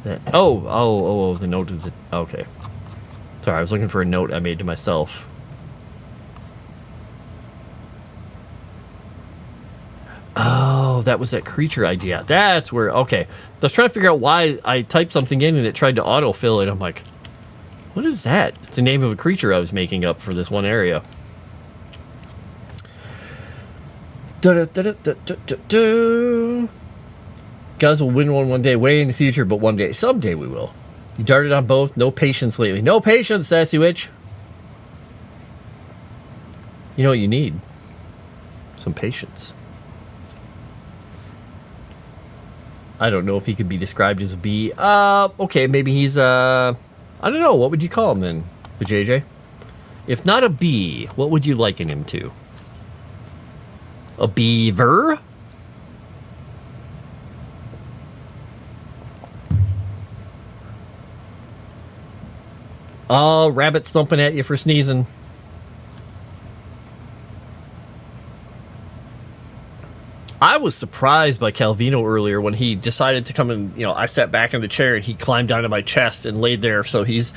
that? Oh, the note is the, okay. Sorry, I was looking for a note I made to myself. Oh, that was that creature idea. That's where, okay. I was trying to figure out why I typed something in and it tried to autofill it. I'm like, what is that? It's the name of a creature I was making up for this one area. Guys will win one day, way in the future, but one day, someday we will. You darted on both. No patience lately. No patience, sassy witch. You know what you need? Some patience. I don't know if he could be described as a bee. Okay, maybe he's, I don't know. What would you call him then, the JJ? If not a bee, what would you liken him to? A beaver? Oh, rabbit thumping at you for sneezing. I was surprised by Calvino earlier when he decided to come and, I sat back in the chair and he climbed onto my chest and laid there. So his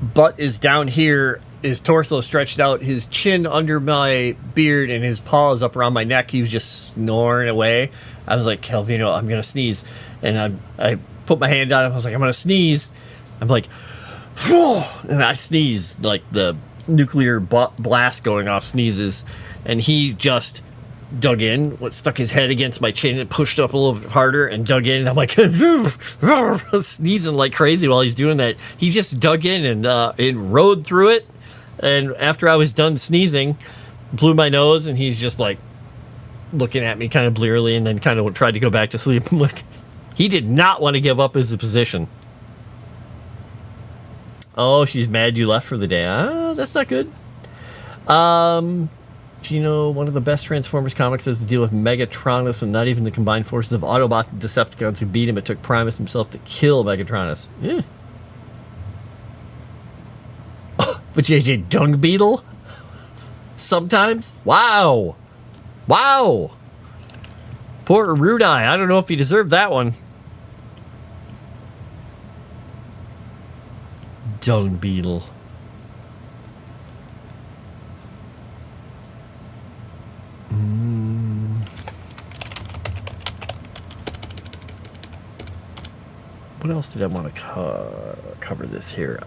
butt is down here, his torso stretched out, his chin under my beard, and his paws up around my neck. He was just snoring away. I was like, Calvino, I'm going to sneeze. And I put my hand on him. I was like, I'm going to sneeze. I'm like, and I sneezed, like the nuclear blast going off sneezes, and he just dug in, stuck his head against my chin and pushed up a little bit harder and dug in. And I'm like, sneezing like crazy while he's doing that. He just dug in and rode through it. And after I was done sneezing, blew my nose, and he's just like looking at me kind of blearily, and then kind of tried to go back to sleep. I'm like, he did not want to give up his position. Oh, she's mad you left for the day. That's not good. One of the best Transformers comics has to deal with Megatronus, and not even the combined forces of Autobots and Decepticons who beat him. It took Primus himself to kill Megatronus. Yeah. But JJ Dung Beetle? Sometimes? Wow. Poor Rudai. I don't know if he deserved that one. Dung Beetle. What else did I want to cover this here?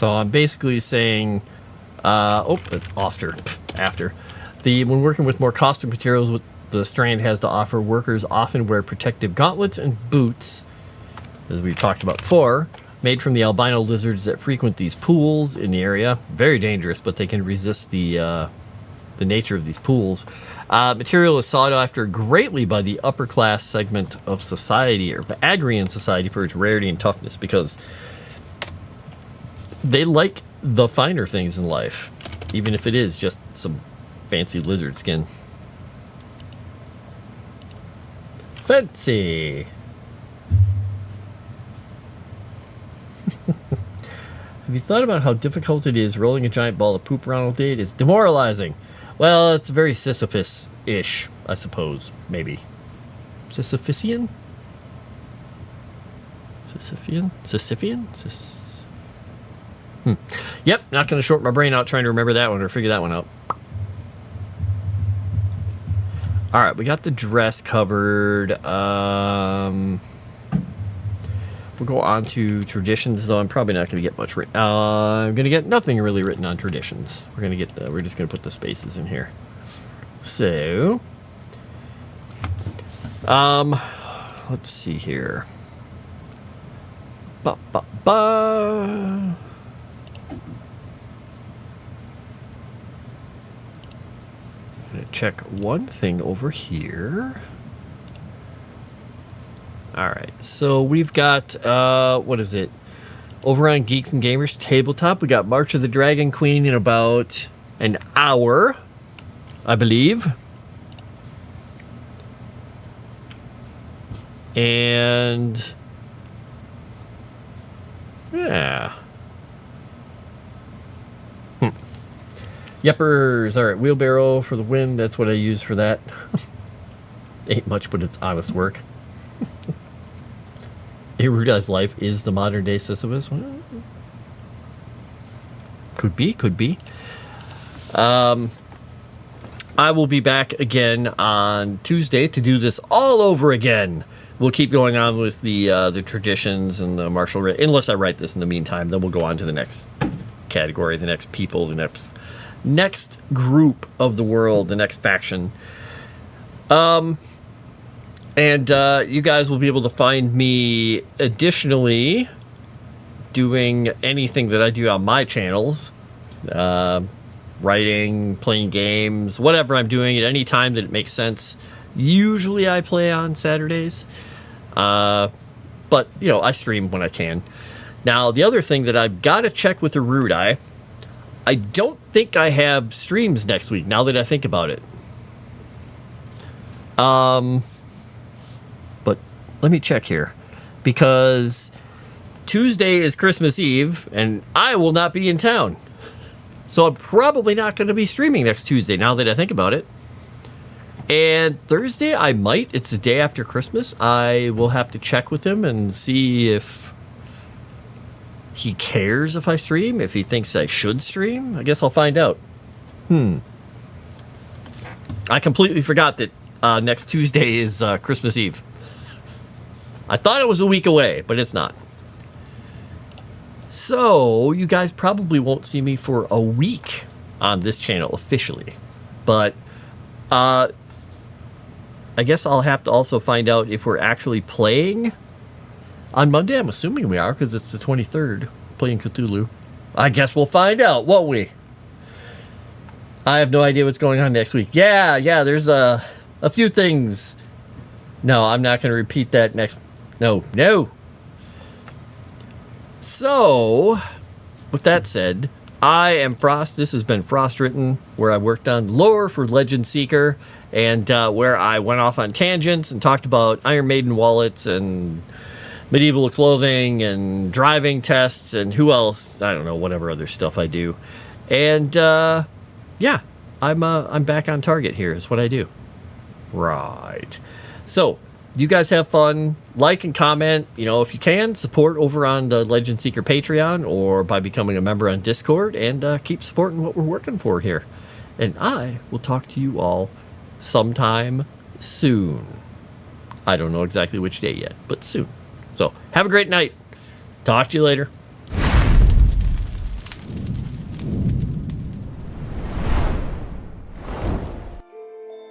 So I'm basically saying, it's after. When working with more caustic materials, what the strand has to offer, workers often wear protective gauntlets and boots, as we've talked about before, made from the albino lizards that frequent these pools in the area. Very dangerous, but they can resist the nature of these pools. Material is sought after greatly by the upper class segment of society, or the Agrian society, for its rarity and toughness, because they like the finer things in life, even if it is just some fancy lizard skin. Fancy. Have you thought about how difficult it is rolling a giant ball of poop around all day? It is demoralizing. Well, it's very Sisyphus-ish, I suppose. Maybe. Sisyphusian? Sisyphean? Sisyphean? Yep, not going to short my brain out trying to remember that one or figure that one out. All right, we got the dress covered. We'll go on to traditions, though I'm probably not going to get much written. I'm going to get nothing really written on traditions. We're just going to put the spaces in here. So, let's see here. I'm going to check one thing over here. All right, so we've got, what is it? Over on Geeks and Gamers Tabletop, we got March of the Dragon Queen in about an hour, I believe. And, yeah. Yeppers, all right, wheelbarrow for the win. That's what I use for that. Ain't much, but it's honest work. Eruda's life is the modern day Sisyphus. Well, could be. I will be back again on Tuesday to do this all over again. We'll keep going on with the traditions and the martial unless I write this in the meantime. Then we'll go on to the next category, the next people, the next group of the world, the next faction. And you guys will be able to find me additionally doing anything that I do on my channels. Writing, playing games, whatever I'm doing at any time that it makes sense. Usually I play on Saturdays. But, I stream when I can. Now, the other thing that I've got to check with Erudai, I don't think I have streams next week, now that I think about it. But let me check here, because Tuesday is Christmas Eve, and I will not be in town. So I'm probably not going to be streaming next Tuesday, now that I think about it. And Thursday, I might. It's the day after Christmas. I will have to check with him and see if he cares if I stream, if he thinks I should stream. I guess I'll find out. I completely forgot that next Tuesday is Christmas Eve. I thought it was a week away, but it's not. So, you guys probably won't see me for a week on this channel officially. But, I guess I'll have to also find out if we're actually playing on Monday. I'm assuming we are, because it's the 23rd, playing Cthulhu. I guess we'll find out, won't we? I have no idea what's going on next week. Yeah, there's a few things. No, I'm not going to repeat that next. No. So, with that said, I am Frost. This has been Frost Written, where I worked on lore for Legend Seeker, and where I went off on tangents and talked about Iron Maiden wallets and medieval clothing and driving tests and who else, I don't know, whatever other stuff I do. And yeah, I'm back on target here is what I do. Right. So, you guys have fun. Like and comment. If you can, support over on the Legend Seeker Patreon or by becoming a member on Discord, and keep supporting what we're working for here. And I will talk to you all sometime soon. I don't know exactly which day yet, but soon. So, have a great night. Talk to you later.